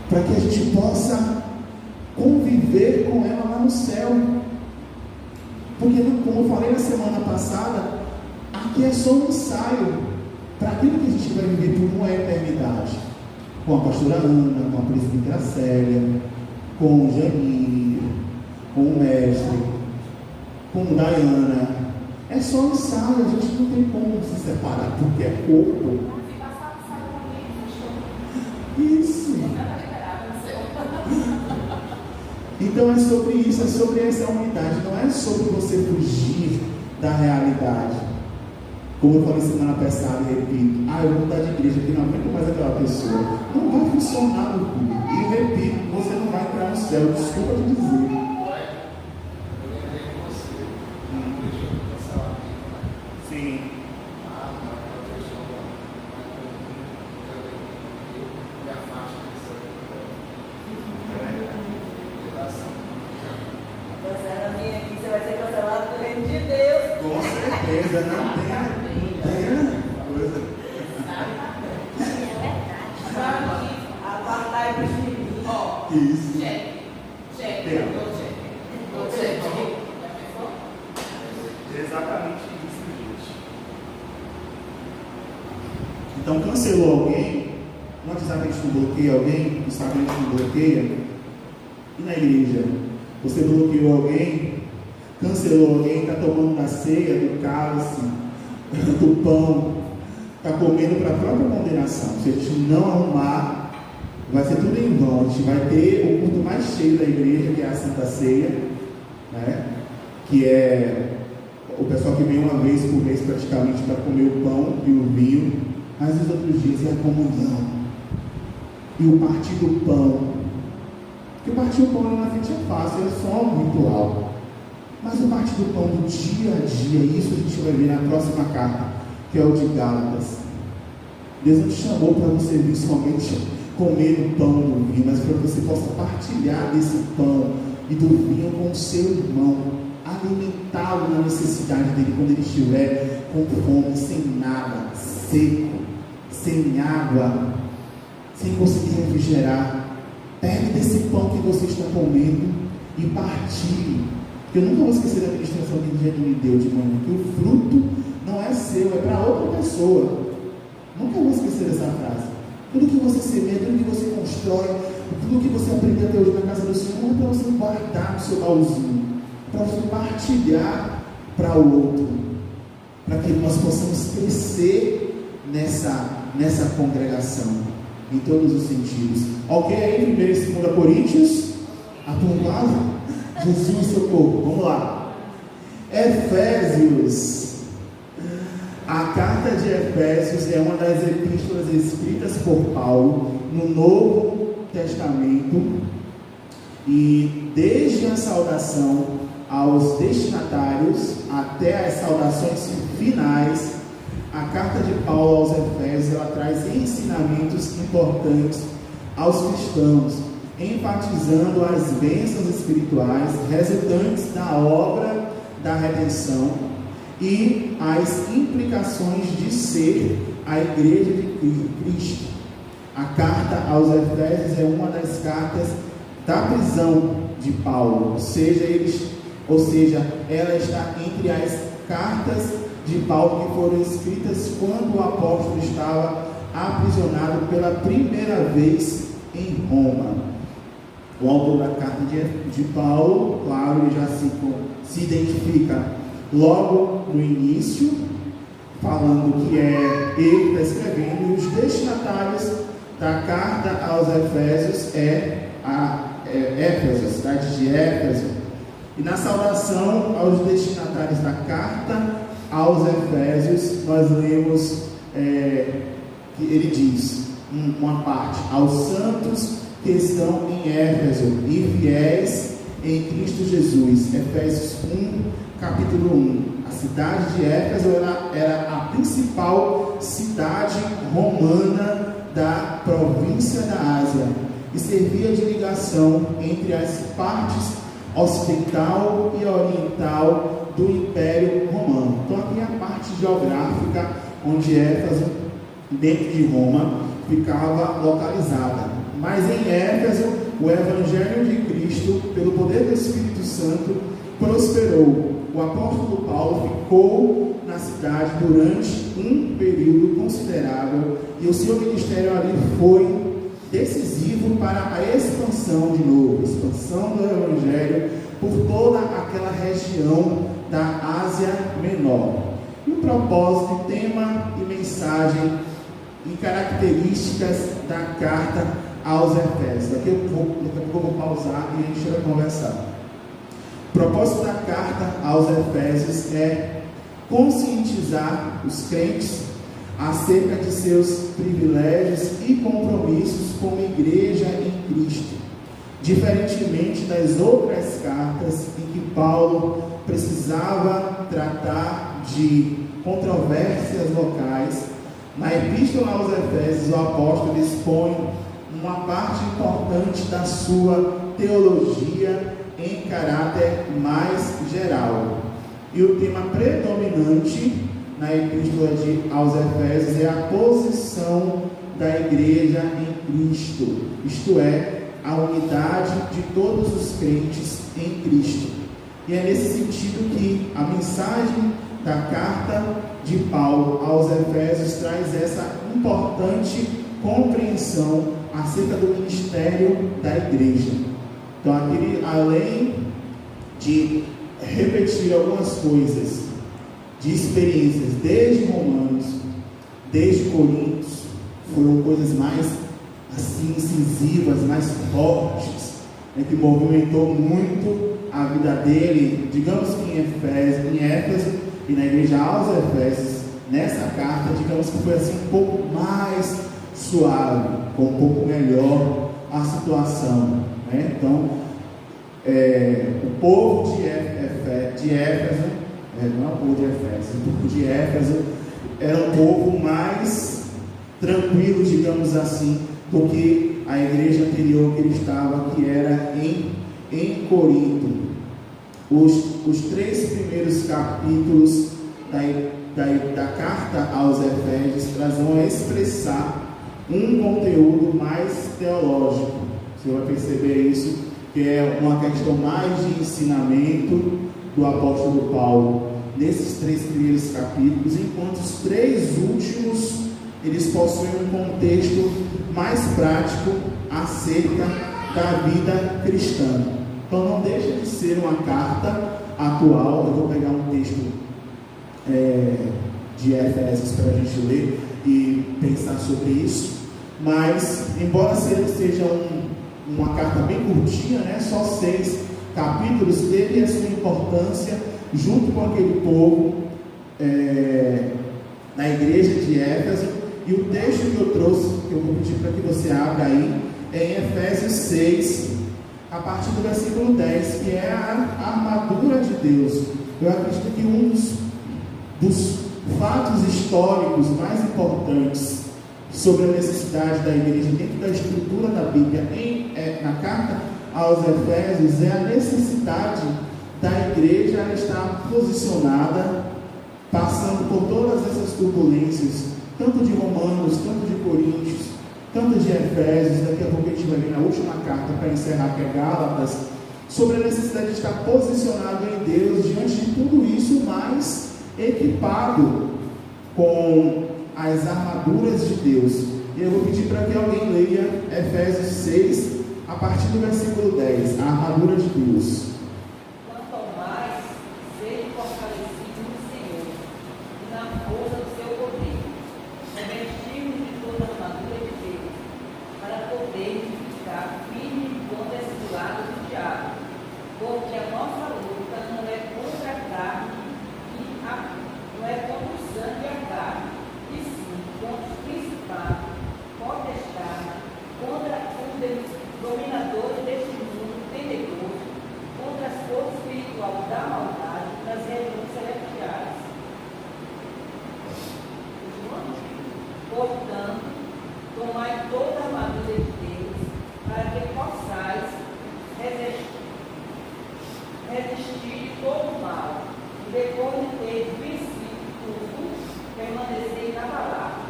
para que a gente possa conviver com ela lá no céu. Porque, como eu falei na semana passada, aqui é só um ensaio para aquilo que a gente vai viver por uma eternidade, com a pastora Ana, com a presbítera Célia, com o Janine, com o mestre, com Dayana. É só um ensaio, a gente não tem como se separar, porque é corpo. Isso. Então é sobre isso, é sobre essa unidade, não é sobre você fugir da realidade. Como eu falei semana passada e repito, eu vou mudar de igreja porque não aguento mais aquela pessoa. Não vai funcionar no culto. E repito, você não vai entrar no céu, desculpa te dizer. Então, cancelou alguém, no WhatsApp a gente não bloqueia alguém, no Instagram a gente não bloqueia, e na igreja, você bloqueou alguém, cancelou alguém, está tomando da ceia, do cálice, do pão, está comendo para a própria condenação. Se a gente não arrumar, vai ser tudo em vão. A gente vai ter o culto mais cheio da igreja, que é a Santa Ceia, né? Que é o pessoal que vem uma vez por mês praticamente para comer o pão e o vinho. Mas os outros dias é a comunhão e o partir do pão. Porque partir o pão na frente é fácil, é só um ritual. Mas o partir do pão do dia a dia, isso a gente vai ver na próxima carta, que é o de Gálatas. Deus não te chamou para você vir somente comer o pão e do vinho, mas para que você possa partilhar desse pão e do vinho com o seu irmão, alimentá-lo na necessidade dele quando ele estiver com fome, sem nada, seco, sem água, sem conseguir refrigerar. Pegue desse pão que você está comendo e partilhe. Eu nunca vou esquecer da ministração que o me deu de manhã, que o fruto não é seu, é para outra pessoa. Nunca vou esquecer dessa frase. Tudo que você semeia, tudo que você constrói, tudo que você aprendeu até hoje na casa do Senhor não é para você guardar no seu baúzinho, é para você partilhar para o outro, para que nós possamos crescer nessa congregação, em todos os sentidos. Alguém aí, 1 e 2 Coríntios? Aprovado? Jesus, socorro. Vamos lá. Efésios. A carta de Efésios é uma das epístolas escritas por Paulo no Novo Testamento, e desde a saudação aos destinatários até as saudações finais, a carta de Paulo aos Efésios ela traz ensinamentos importantes aos cristãos, enfatizando as bênçãos espirituais resultantes da obra da redenção e as implicações de ser a igreja de Cristo. A carta aos Efésios é uma das cartas da prisão de Paulo, ou seja, ela está entre as cartas de Paulo que foram escritas quando o apóstolo estava aprisionado pela primeira vez em Roma. O autor da carta de Paulo, claro, ele já se identifica logo no início, falando que é ele que está escrevendo, e os destinatários da carta aos Efésios Éfeso, a cidade de Éfeso. E na saudação aos destinatários da carta aos Efésios, nós lemos que ele diz, uma parte, aos santos que estão em Éfeso e fiéis em Cristo Jesus. Efésios 1, capítulo 1. A cidade de Éfeso era a principal cidade romana da província da Ásia e servia de ligação entre as partes ocidental e oriental do Império Romano. Então aqui é a parte geográfica onde Éfeso, dentro de Roma, ficava localizada. Mas em Éfeso, o Evangelho de Cristo, pelo poder do Espírito Santo, prosperou. O apóstolo Paulo ficou na cidade durante um período considerável e o seu ministério ali foi decisivo para a expansão de novo, expansão do Evangelho por toda aquela região da Ásia Menor. E o propósito, tema e mensagem e características da carta aos Efésios. Daqui a pouco eu vou pausar e a gente vai conversar. O propósito da carta aos Efésios é conscientizar os crentes acerca de seus privilégios e compromissos como igreja em Cristo, diferentemente das outras cartas em que Paulo precisava tratar de controvérsias locais. Na epístola aos Efésios, o apóstolo expõe uma parte importante da sua teologia em caráter mais geral. E o tema predominante na epístola aos Efésios é a posição da igreja em Cristo, isto é, a unidade de todos os crentes em Cristo. E é nesse sentido que a mensagem da carta de Paulo aos Efésios traz essa importante compreensão acerca do ministério da igreja. Então, aqui, além de repetir algumas coisas de experiências desde Romanos, desde Coríntios, foram coisas mais assim incisivas, mais fortes, que movimentou muito a vida dele, digamos que em Éfeso e na igreja aos Efésios. Nessa carta, digamos que foi assim um pouco mais suave, com um pouco melhor a situação, né? Então, o povo de Éfeso, não é o povo de Efésios, o povo de Éfeso era um povo mais tranquilo, digamos assim, do que a igreja anterior que ele estava, que era em Corinto. Os 3 primeiros capítulos da carta aos Efésios vão expressar um conteúdo mais teológico. Você vai perceber isso, que é uma questão mais de ensinamento do apóstolo Paulo nesses 3 primeiros capítulos, enquanto os 3 últimos eles possuem um contexto mais prático acerca da vida cristã. Então não deixa de ser uma carta atual. Eu vou pegar um texto de Efésios para a gente ler e pensar sobre isso, mas embora seja uma carta bem curtinha, né, só 6 capítulos, teve a sua importância junto com aquele povo na igreja de Éfeso. E o texto que eu trouxe, que eu vou pedir para que você abra aí, é em Efésios 6, a partir do versículo 10, que é a armadura de Deus. Eu acredito que um dos fatos históricos mais importantes sobre a necessidade da igreja dentro da estrutura da Bíblia, na carta aos Efésios, é a necessidade da igreja estar posicionada, passando por todas essas turbulências, tanto de Romanos, tanto de Coríntios, tanto de Efésios. Daqui a pouco a gente vai ver na última carta para encerrar, que é Gálatas, sobre a necessidade de estar posicionado em Deus diante de tudo isso, mas equipado com as armaduras de Deus. E eu vou pedir para que alguém leia Efésios 6, a partir do versículo 10, a armadura de Deus. Quanto ao mais, sejam fortalecidos no Senhor e na força do seu poder, revestidos de toda a armadura de Deus, para poderem ficar firmes contra esse lado do diabo, porque a nossa luta não é contra a carne, não é contra o sangue e a carne, e sim contra os principados, potestades, contra os dominadores deste mundo tenebroso, contra as forças espirituais da maldade nas regiões celestiais. Portanto, tomai toda a armadura de Deus, para que possais resistir de todo o mal, e depois de ter vencido tudo, permanecer inabalável.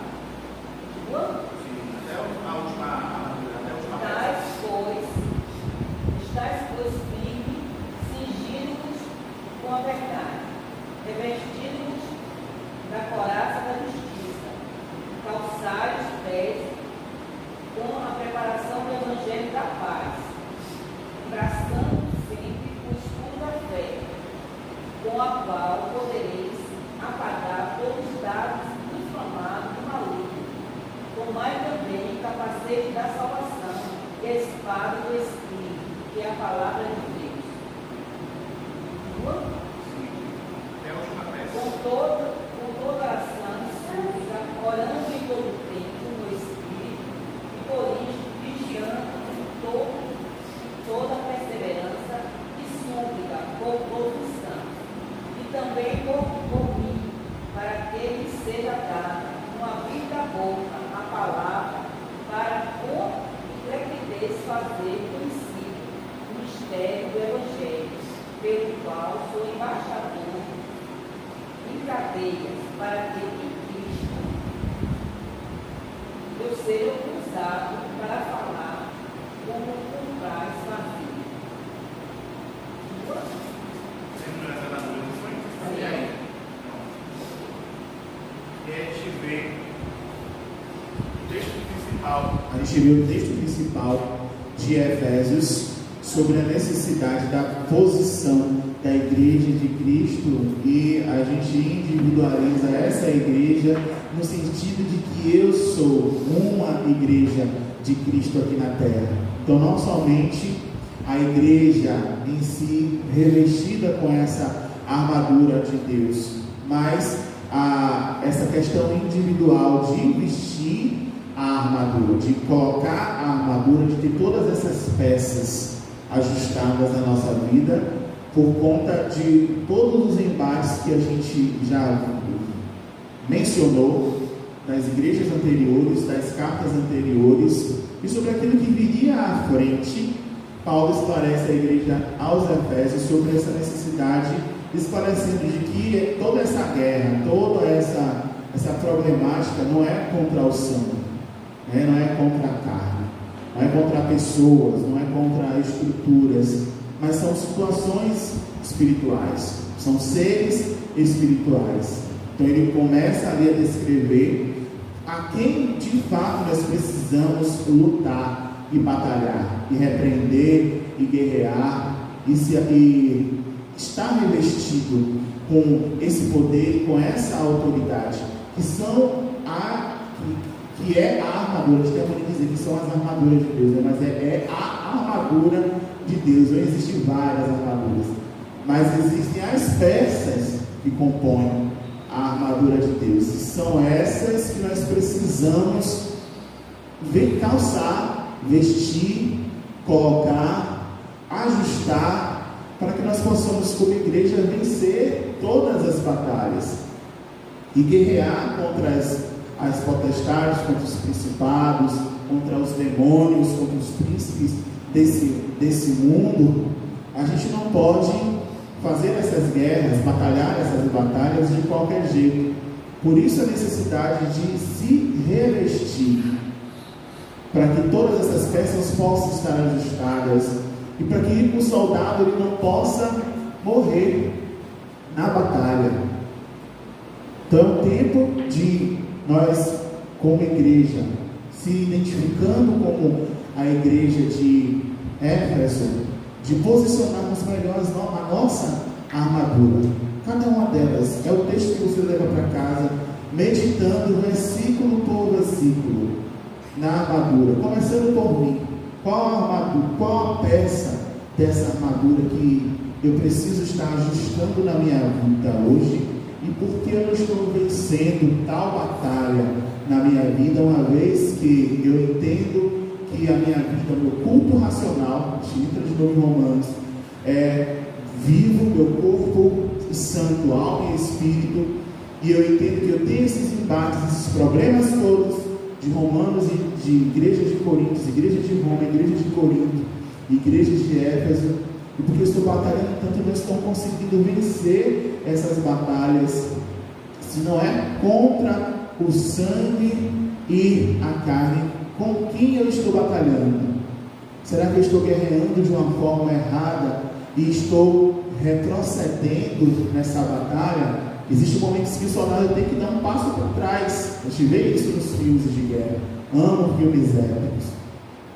Estais, pois, firmes, cingindo-vos com a verdade, revestindo-vos da couraça da justiça, calçai os pés com a preparação do Evangelho da paz, abraçando sempre o escudo da fé, com a qual podereis apagar todos os dados inflamados do maligno. Tomai também o capacete da salvação e a espada do Espírito, que é a palavra de Deus. Com toda oração e súplica, orando em todo o tempo no Espírito, e por isso vigiando toda perseverança e súplica por todos os santos, e também por mim, para que me seja dada uma vida boca, a palavra, para com intrepidez fazer conhecido o mistério do Evangelho, pelo qual sou embaixador em cadeias, para que em Cristo eu seja usado para falar como comprais fazer. E aí? E a gente vê o texto principal. A gente vê o texto principal de Efésios sobre a necessidade da posição da igreja de Cristo, e a gente individualiza essa igreja no sentido de que eu sou uma igreja de Cristo aqui na terra. Então não somente a igreja em si revestida com essa armadura de Deus, mas essa questão individual de vestir a armadura, de colocar a armadura, de ter todas essas peças ajustadas na nossa vida, por conta de todos os embates que a gente já mencionou das igrejas anteriores, das cartas anteriores, e sobre aquilo que viria à frente. Paulo esclarece a igreja aos Efésios sobre essa necessidade, esclarecendo de que toda essa guerra, toda essa problemática não é contra o sangue, né? Não é contra a carne, não é contra pessoas, não é contra estruturas, mas são situações espirituais, são seres espirituais. Então ele começa ali a descrever a quem de fato nós precisamos lutar e batalhar, e repreender, e guerrear, e estar revestido com esse poder, com essa autoridade, que é a armadura. A gente tem que dizer que são as armaduras de Deus, né? Mas é a armadura de Deus. Não existem várias armaduras, mas existem as peças que compõem a armadura de Deus. E são essas que nós precisamos calçar, vestir, colocar, ajustar, para que nós possamos, como igreja, vencer todas as batalhas e guerrear contra as potestades, contra os principados, contra os demônios, contra os príncipes desse mundo. A gente não pode fazer essas guerras, batalhar essas batalhas de qualquer jeito. Por isso a necessidade de se revestir, para que todas essas peças possam estar ajustadas e para que o soldado ele não possa morrer na batalha. Então, o tempo de nós, como igreja, se identificando como a igreja de Éfeso, de posicionarmos melhor a nossa armadura. Cada uma delas é o texto que você leva para casa, meditando versículo por versículo na armadura, começando por mim. Qual a armadura, qual a peça dessa armadura que eu preciso estar ajustando na minha vida hoje? E por que eu não estou vencendo tal batalha na minha vida, uma vez que eu entendo que a minha vida, meu culto racional, entra de novo em Romanos, é vivo, meu corpo santo, alma e espírito, e eu entendo que eu tenho esses embates, esses problemas todos de Romanos e de igreja de Coríntios, igreja de Roma, igreja de Corinto, igreja de Éfeso, e porque eu estou batalhando tanto, eu não estou conseguindo vencer essas batalhas, se não é contra o sangue e a carne. Com quem eu estou batalhando? Será que eu estou guerreando de uma forma errada e estou retrocedendo nessa batalha? Existem momentos que o soldado tem que dar um passo para trás. A gente vê isso nos filmes de guerra. Amo filmes épicos.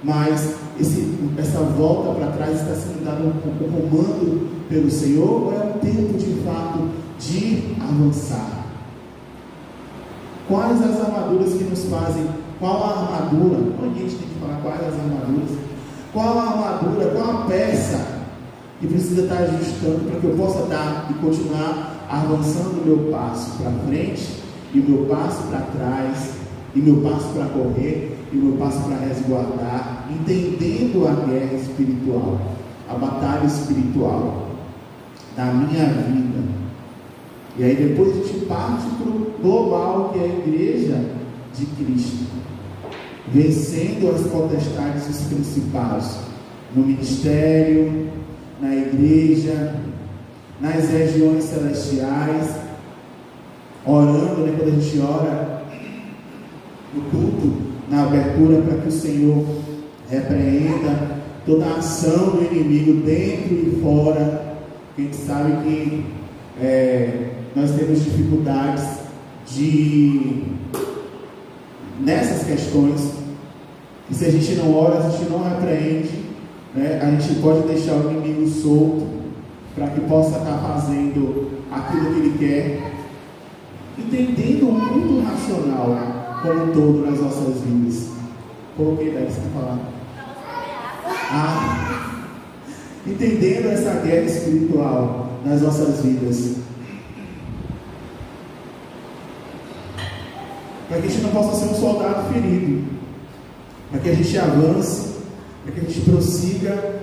Mas essa volta para trás está sendo dado um comando pelo Senhor, ou é o tempo de fato de avançar? Quais as armaduras que nos fazem? Qual a armadura? A gente tem que falar quais as armaduras. Qual a armadura, qual a peça que precisa estar ajustando para que eu possa dar e continuar avançando o meu passo para frente, e o meu passo para trás, e meu passo para correr, e meu passo para resguardar, entendendo a guerra espiritual, a batalha espiritual da minha vida. E aí depois a gente parte para o global, que é a igreja de Cristo, vencendo as potestades e os principados no ministério, na igreja, nas regiões celestiais, orando, né, quando a gente ora no culto, na abertura, para que o Senhor repreenda toda a ação do inimigo dentro e fora. A gente sabe que nós temos dificuldades nessas questões, e se a gente não ora, a gente não repreende, né, a gente pode deixar o inimigo solto para que possa estar fazendo aquilo que ele quer, entendendo o mundo racional como um todo nas nossas vidas. Coloquei daí, você está falando? Entendendo essa guerra espiritual nas nossas vidas, para que a gente não possa ser um soldado ferido, para que a gente avance, para que a gente prossiga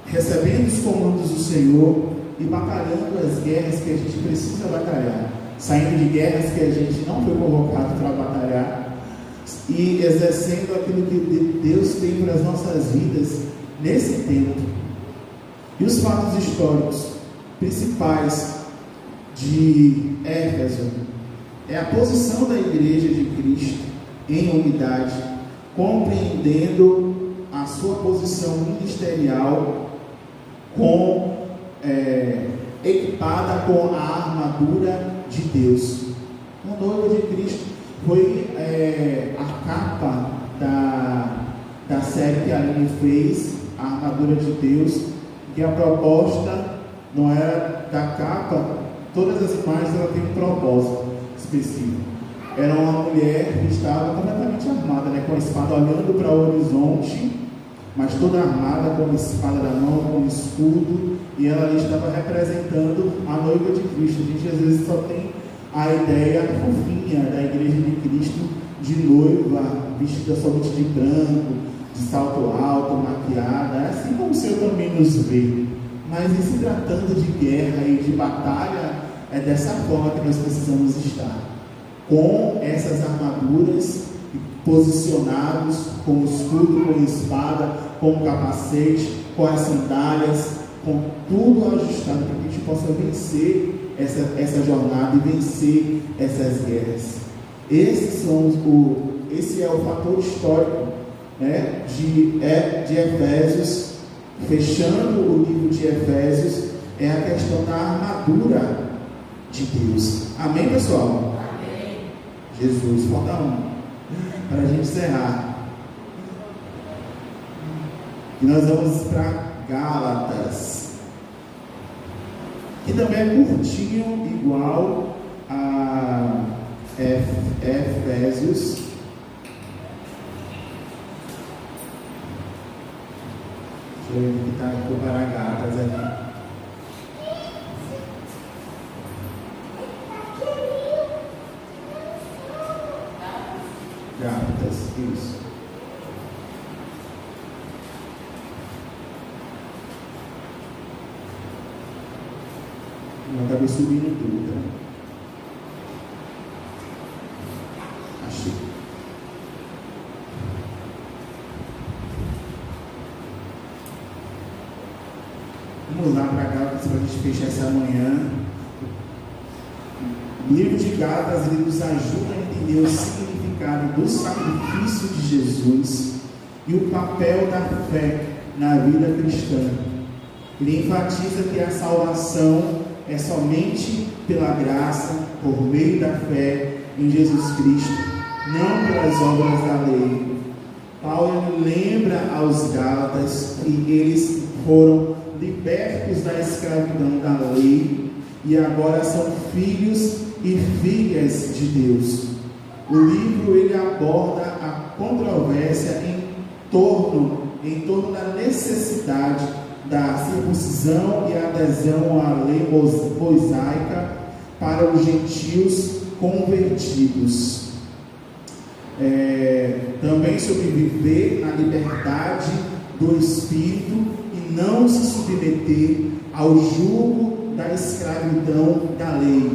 recebendo os comandos do Senhor e batalhando as guerras que a gente precisa batalhar, saindo de guerras que a gente não foi convocado para batalhar e exercendo aquilo que Deus tem para as nossas vidas nesse tempo. E os fatos históricos principais de Éfeso é a posição da igreja de Cristo em unidade, compreendendo a sua posição ministerial equipada com a armadura de Deus, uma noiva de Cristo. foi a capa da série que a Aline fez, a Armadura de Deus, que a proposta não era da capa, todas as imagens ela tem um propósito específico. Era uma mulher que estava completamente armada, né, com a espada olhando para o horizonte, mas toda armada, com a espada na mão, com o escudo, e ela ali estava representando a noiva de Cristo. A gente às vezes só tem a ideia fofinha da igreja de Cristo, de noiva, vestida somente de branco, de salto alto, maquiada, assim como o Senhor também nos vê. Mas em se tratando de guerra e de batalha, é dessa forma que nós precisamos estar, com essas armaduras, posicionados, com o escudo, com a espada, com o capacete, com as sandálias, com tudo ajustado para que a gente possa vencer essa jornada e vencer essas guerras. Esse é o fator histórico, né, de Efésios. Fechando o livro de Efésios, é a questão da armadura de Deus. Amém, pessoal? Amém. Jesus, falta um para a gente encerrar. E nós vamos para Gálatas, que também é curtinho, igual a Efésios. Deixa eu ver que está para Gálatas ali. Gálatas, isso. Eu acabei subindo tudo, tá? Achei. Vamos lá para Gálatas para a gente fechar essa manhã. O livro de Gálatas ele nos ajuda a entender o significado do sacrifício de Jesus e o papel da fé na vida cristã. Ele enfatiza que a salvação é somente pela graça, por meio da fé em Jesus Cristo, não pelas obras da lei. Paulo lembra aos Gálatas que eles foram libertos da escravidão da lei e agora são filhos e filhas de Deus. O livro ele aborda a controvérsia em torno da necessidade da circuncisão e adesão à lei mosaica para os gentios convertidos. Também sobre viver na liberdade do Espírito e não se submeter ao jugo da escravidão da lei.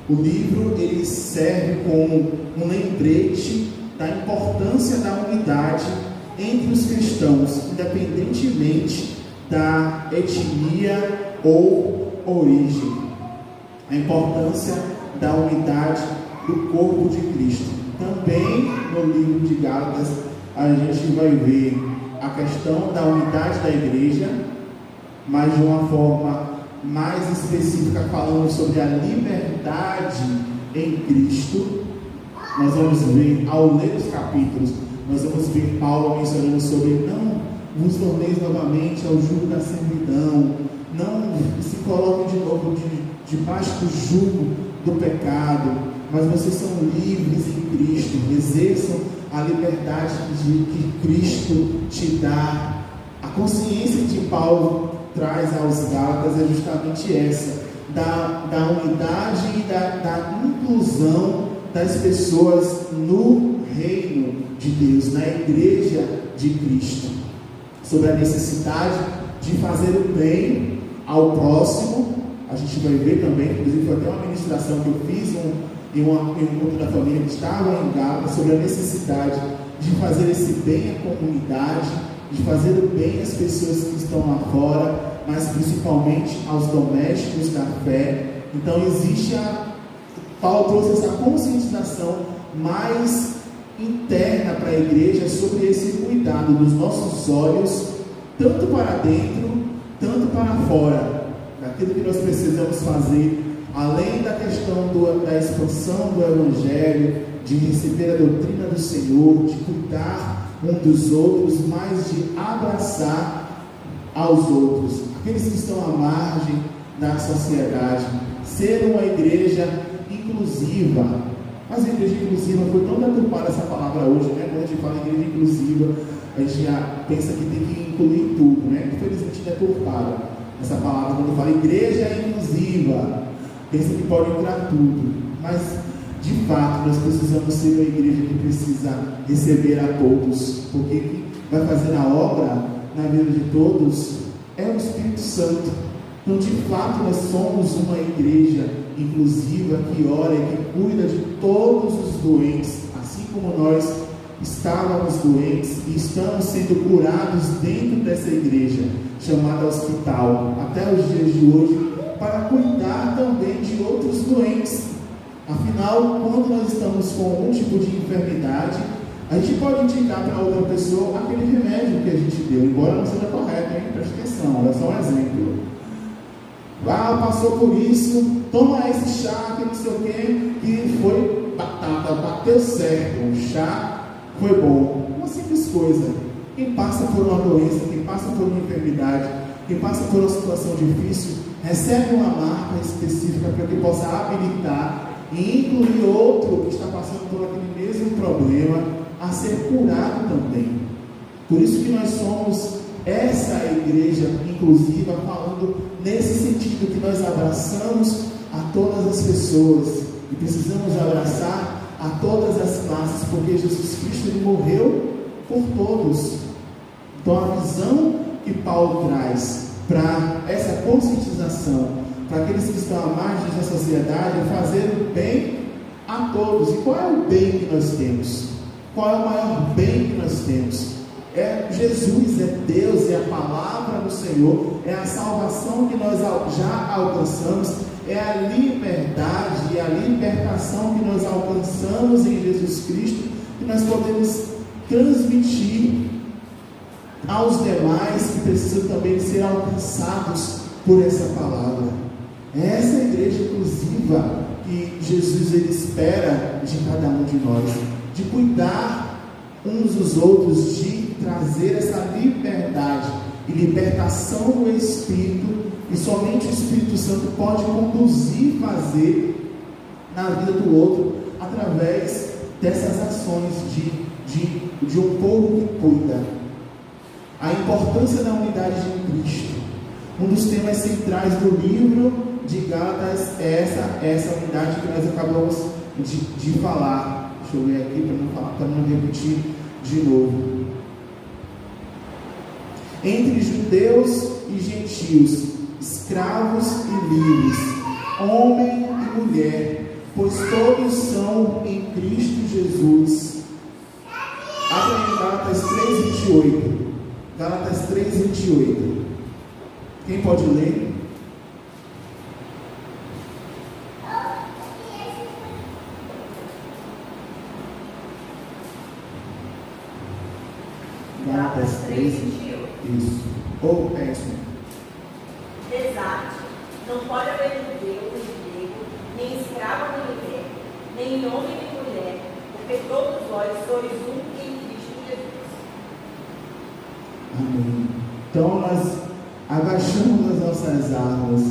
O livro ele serve como um lembrete da importância da unidade entre os cristãos, independentemente da etnia ou origem. A importância da unidade do corpo de Cristo. Também no livro de Gálatas a gente vai ver a questão da unidade da igreja, mas de uma forma mais específica, falando sobre a liberdade em Cristo. Nós vamos ver, ao ler os capítulos, nós vamos ver Paulo mencionando sobre não vos torneis novamente ao jugo da servidão, não se coloquem de novo debaixo do jugo do pecado, mas vocês são livres em Cristo, exerçam a liberdade que Cristo te dá. A consciência que Paulo traz aos Gálatas é justamente essa, da unidade e da inclusão das pessoas no reino de Deus, na igreja de Cristo, sobre a necessidade de fazer o bem ao próximo. A gente vai ver também, inclusive foi até uma ministração que eu fiz em um encontro da família que estava em Gálatas, sobre a necessidade de fazer esse bem à comunidade, de fazer o bem às pessoas que estão lá fora, mas principalmente aos domésticos da fé. Então Paulo trouxe essa conscientização mais interna para a igreja sobre esse cuidado dos nossos olhos, tanto para dentro, tanto para fora, daquilo que nós precisamos fazer além da questão da expansão do Evangelho, de receber a doutrina do Senhor, de cuidar um dos outros, mas de abraçar aos outros, aqueles que estão à margem da sociedade, ser uma igreja inclusiva. Mas a igreja inclusiva foi tão deturpada essa palavra hoje, né? Quando a gente fala igreja inclusiva, a gente já pensa que tem que incluir tudo, né? Infelizmente deturpada essa palavra quando fala igreja inclusiva, pensa que pode entrar tudo, mas de fato nós precisamos ser uma igreja que precisa receber a todos, porque quem vai fazer a obra na vida de todos é o Espírito Santo. Então, de fato, nós somos uma igreja inclusiva que ora e que cuida de todos os doentes, assim como nós estávamos doentes e estamos sendo curados dentro dessa igreja chamada hospital até os dias de hoje, para cuidar também de outros doentes. Afinal, quando nós estamos com algum tipo de enfermidade, a gente pode indicar para outra pessoa aquele remédio que a gente deu, embora não seja correto, hein? Preste atenção, é só um exemplo. Passou por isso, toma esse chá, que não sei o que, e foi batata, bateu certo, o chá foi bom. Uma simples coisa. Quem passa por uma doença, quem passa por uma enfermidade, quem passa por uma situação difícil, recebe uma marca específica para que possa habilitar e incluir outro que está passando por aquele mesmo problema a ser curado também. Por isso que nós somos essa igreja inclusiva, falando nesse sentido que nós abraçamos a todas as pessoas e precisamos abraçar a todas as classes, porque Jesus Cristo ele morreu por todos. Então a visão que Paulo traz para essa conscientização, para aqueles que estão à margem da sociedade, é fazer o bem a todos. E qual é o bem que nós temos? Qual é o maior bem que nós temos? É Jesus, é Deus, é a palavra do Senhor, é a salvação que nós já alcançamos, é a liberdade e a libertação que nós alcançamos em Jesus Cristo, que nós podemos transmitir aos demais que precisam também ser alcançados por essa palavra. É essa igreja inclusiva que Jesus ele espera de cada um de nós, de cuidar uns dos outros, de trazer essa liberdade e libertação do Espírito, e somente o Espírito Santo pode conduzir, fazer na vida do outro, através dessas ações de um povo que cuida. A importância da unidade de Cristo. Um dos temas centrais do livro de Gálatas é essa unidade que nós acabamos de falar. Deixa eu ver aqui para não repetir de novo. Entre judeus e gentios, escravos e livres, homem e mulher, pois todos são em Cristo Jesus. Abra em Gálatas 3:28. Gálatas 3:28. Quem pode ler? Gálatas 3:28. Isso. Ou é isso. Exato. Não pode haver judeu nem grego, nem escravo nem livre, nem homem nem mulher, porque todos vós sois um em Cristo Jesus. Amém. Então nós agachamos as nossas armas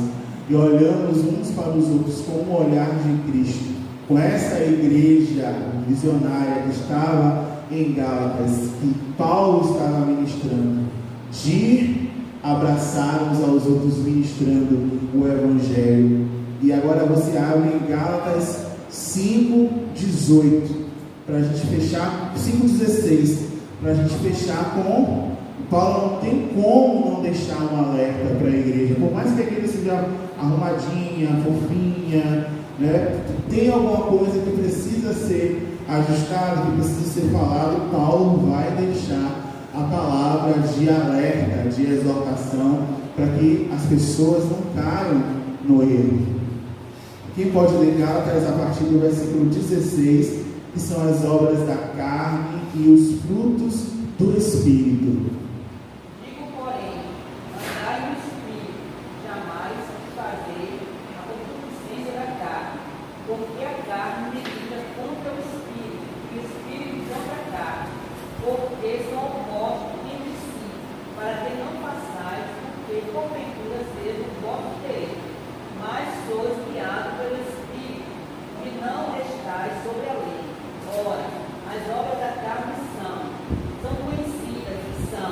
e olhamos uns para os outros com o olhar de Cristo, com essa igreja visionária que estava em Gálatas, que Paulo estava ministrando, de abraçar uns aos outros ministrando o Evangelho. E agora você abre em Gálatas 5:18 para a gente fechar, 5:16 para a gente fechar com Paulo. Não tem como não deixar um alerta para a igreja, por mais que a igreja seja arrumadinha, fofinha, né? Tem alguma coisa que precisa ser ajustado, que precisa ser falado. Paulo vai deixar a palavra de alerta, de exortação, para que as pessoas não caiam no erro. Quem pode ler Gálatas a partir do versículo 16, que são as obras da carne e os frutos do Espírito. Digo, porém, andai no Espírito, jamais fazer a concupiscência As obras da carne são conhecidas que são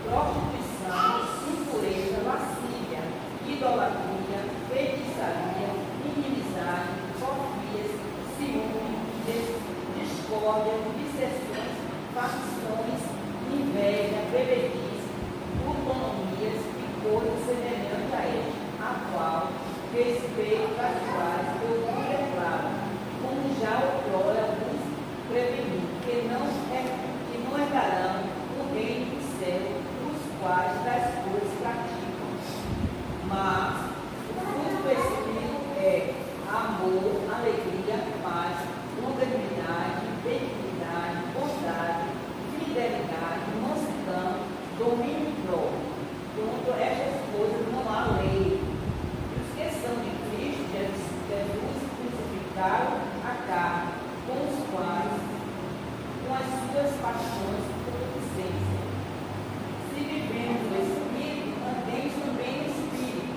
prostituição, impureza, lascívia, idolatria, feitiçaria, inimizade, porfias, ciúme, discórdia, dissensões, facções, inveja, bebedice, autonomias e coisas semelhantes a esta, a qual, respeito às quais eu vos declaro, como já outrora vos preveni, que não herdarão o reino do céu, os quais das coisas praticam. Mas o fruto do Espírito é amor, alegria, paz, longanimidade, benignidade, bondade, fidelidade, mansidão, domínio próprio. Contra estas coisas não há lei. Os que são de Cristo Jesus crucificaram a carne, com os quais, com as suas paixões e concupiscências. Se vivemos no Espírito, andemos também no Espírito.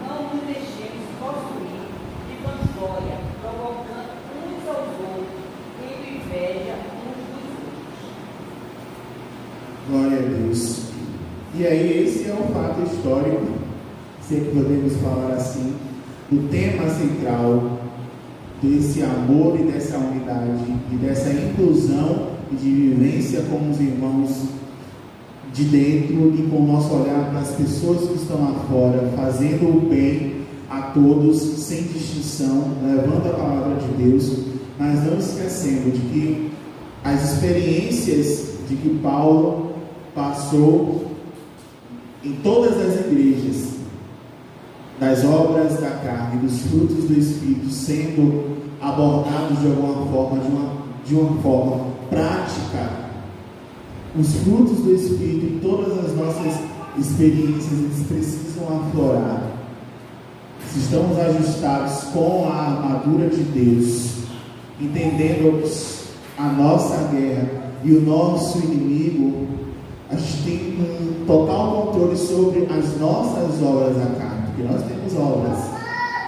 Não nos deixemos possuir de vanglória, provocando uns aos outros, tendo inveja uns dos outros. Glória a Deus. E aí, esse é um fato histórico, se é que podemos falar assim, do tema central desse amor e dessa unidade e dessa inclusão e de vivência com os irmãos de dentro e com o nosso olhar para as pessoas que estão lá fora, fazendo o bem a todos, sem distinção, levando a palavra de Deus, mas não esquecendo de que as experiências de que Paulo passou em todas as igrejas, das obras da carne, dos frutos do Espírito, sendo abordados de alguma forma, de uma forma prática, os frutos do Espírito em todas as nossas experiências, eles precisam aflorar. Se estamos ajustados com a armadura de Deus, entendendo a nossa guerra e o nosso inimigo, a gente tem um total controle sobre as nossas obras da carne, porque nós temos obras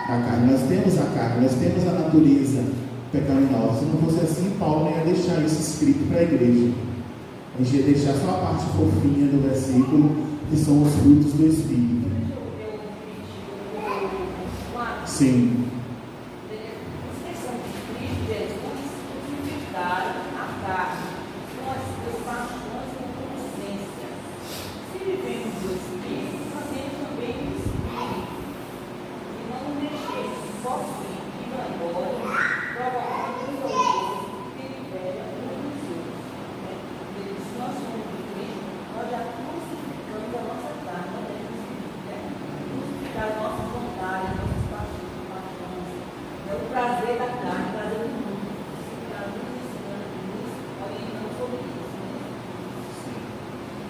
da carne, nós temos a carne, nós temos a natureza pecaminosa. Se não fosse assim, Paulo não ia deixar isso escrito para a igreja. A gente ia deixar só a parte fofinha do versículo, que são os frutos do Espírito. Sim.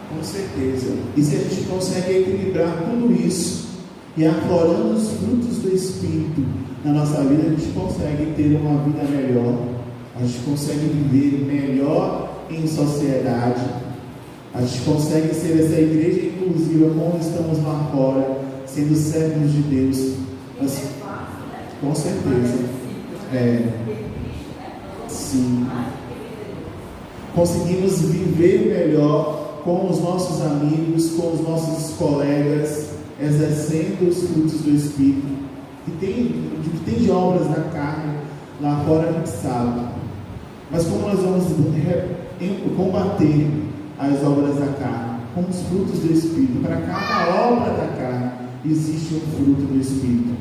Com certeza. E se a gente consegue equilibrar tudo isso e aflorando os frutos do Espírito na nossa vida, a gente consegue ter uma vida melhor, a gente consegue viver melhor em sociedade, a gente consegue ser essa igreja inclusiva como estamos lá fora, sendo servos de Deus. Mas, com certeza. Sim. Conseguimos viver melhor com os nossos amigos, com os nossos colegas, exercendo os frutos do Espírito. Que tem de obras da carne lá fora, a gente sabe. Mas como nós vamos combater as obras da carne? Com os frutos do Espírito. Para cada obra da carne existe um fruto do Espírito.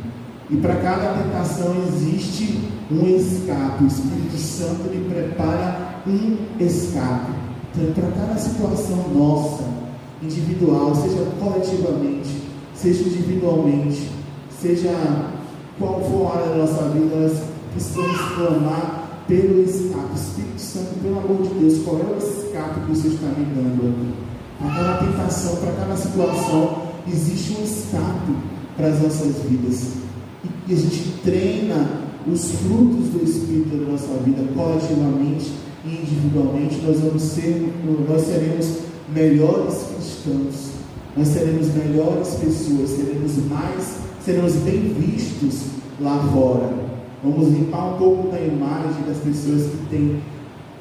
E para cada tentação existe um escape. O Espírito Santo lhe prepara um escape. Então, para cada situação nossa, individual, seja coletivamente, seja individualmente, seja qual for a área da nossa vida, nós precisamos clamar pelo escape. Espírito Santo, pelo amor de Deus, qual é o escape que você está me dando? Para cada tentação, para cada situação, existe um escape para as nossas vidas. E a gente treina os frutos do Espírito da nossa vida coletivamente e individualmente. Nós seremos melhores cristãos, nós seremos melhores pessoas, seremos bem vistos lá fora. Vamos limpar um pouco da imagem das pessoas que têm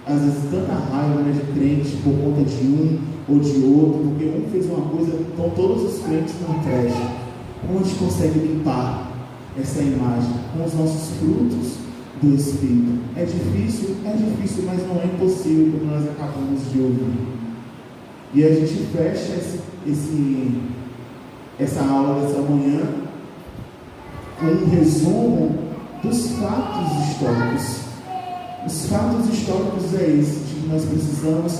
às vezes, tanta raiva, né, de crente por conta de um ou de outro, porque um fez uma coisa, então todos os crentes não prestam. Como a gente consegue limpar essa imagem? Com os nossos frutos do Espírito. É difícil, mas não é impossível, como nós acabamos de ouvir. E a gente fecha essa aula dessa manhã com um resumo dos fatos históricos. Os fatos históricos é esse, de que nós precisamos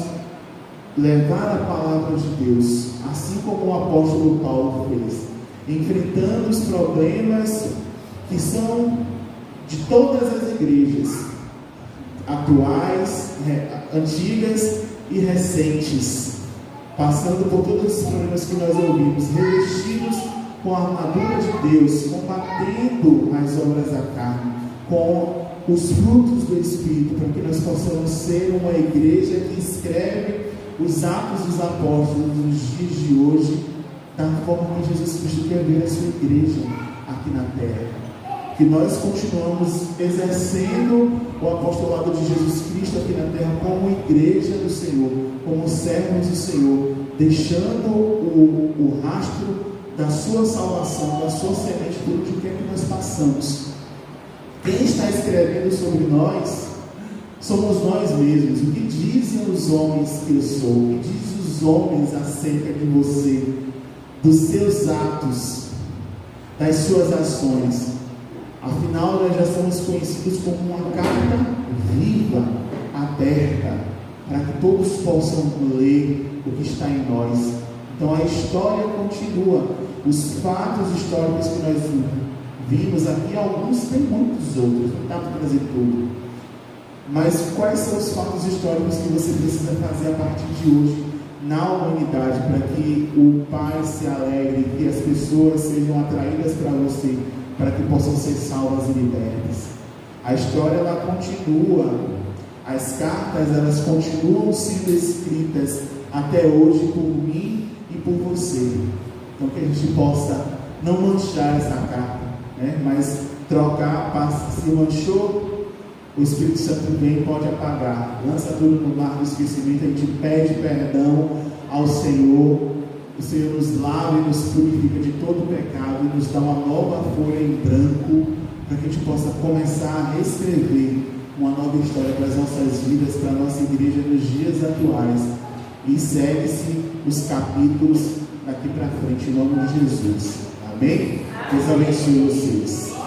levar a palavra de Deus, assim como o apóstolo Paulo fez, enfrentando os problemas que são de todas as igrejas, atuais, antigas e recentes, passando por todos esses problemas que nós ouvimos, revestidos com a armadura de Deus, combatendo as obras da carne, com os frutos do Espírito, para que nós possamos ser uma igreja que escreve os Atos dos Apóstolos nos dias de hoje, da forma que Jesus Cristo quer ver a sua igreja aqui na terra. Que nós continuamos exercendo o apostolado de Jesus Cristo aqui na terra como igreja do Senhor, como servos do Senhor, deixando o rastro da sua salvação, da sua semente, por onde quer que nós passamos. Quem está escrevendo sobre nós somos nós mesmos. O que dizem os homens que eu sou? O que dizem os homens acerca de você, dos seus atos, das suas ações? Afinal, nós já somos conhecidos como uma carta viva, aberta, para que todos possam ler o que está em nós. Então a história continua. Os fatos históricos que nós vimos aqui, alguns tem muitos outros, não dá para trazer tudo. Mas quais são os fatos históricos que você precisa fazer a partir de hoje na humanidade, para que o Pai se alegre, que as pessoas sejam atraídas para você, para que possam ser salvas e libertas? A história, ela continua, as cartas, elas continuam sendo escritas até hoje por mim e por você. Então que a gente possa não manchar essa carta, né? Mas trocar, se manchou, o Espírito Santo vem e pode apagar, lança tudo no mar do esquecimento. A gente pede perdão ao Senhor, o Senhor nos lava e nos purifica de todo pecado e nos dá uma nova folha em branco, para que a gente possa começar a reescrever uma nova história para as nossas vidas, para a nossa igreja nos dias atuais. E segue-se os capítulos daqui para frente, em nome de Jesus. Amém? Deus abençoe vocês.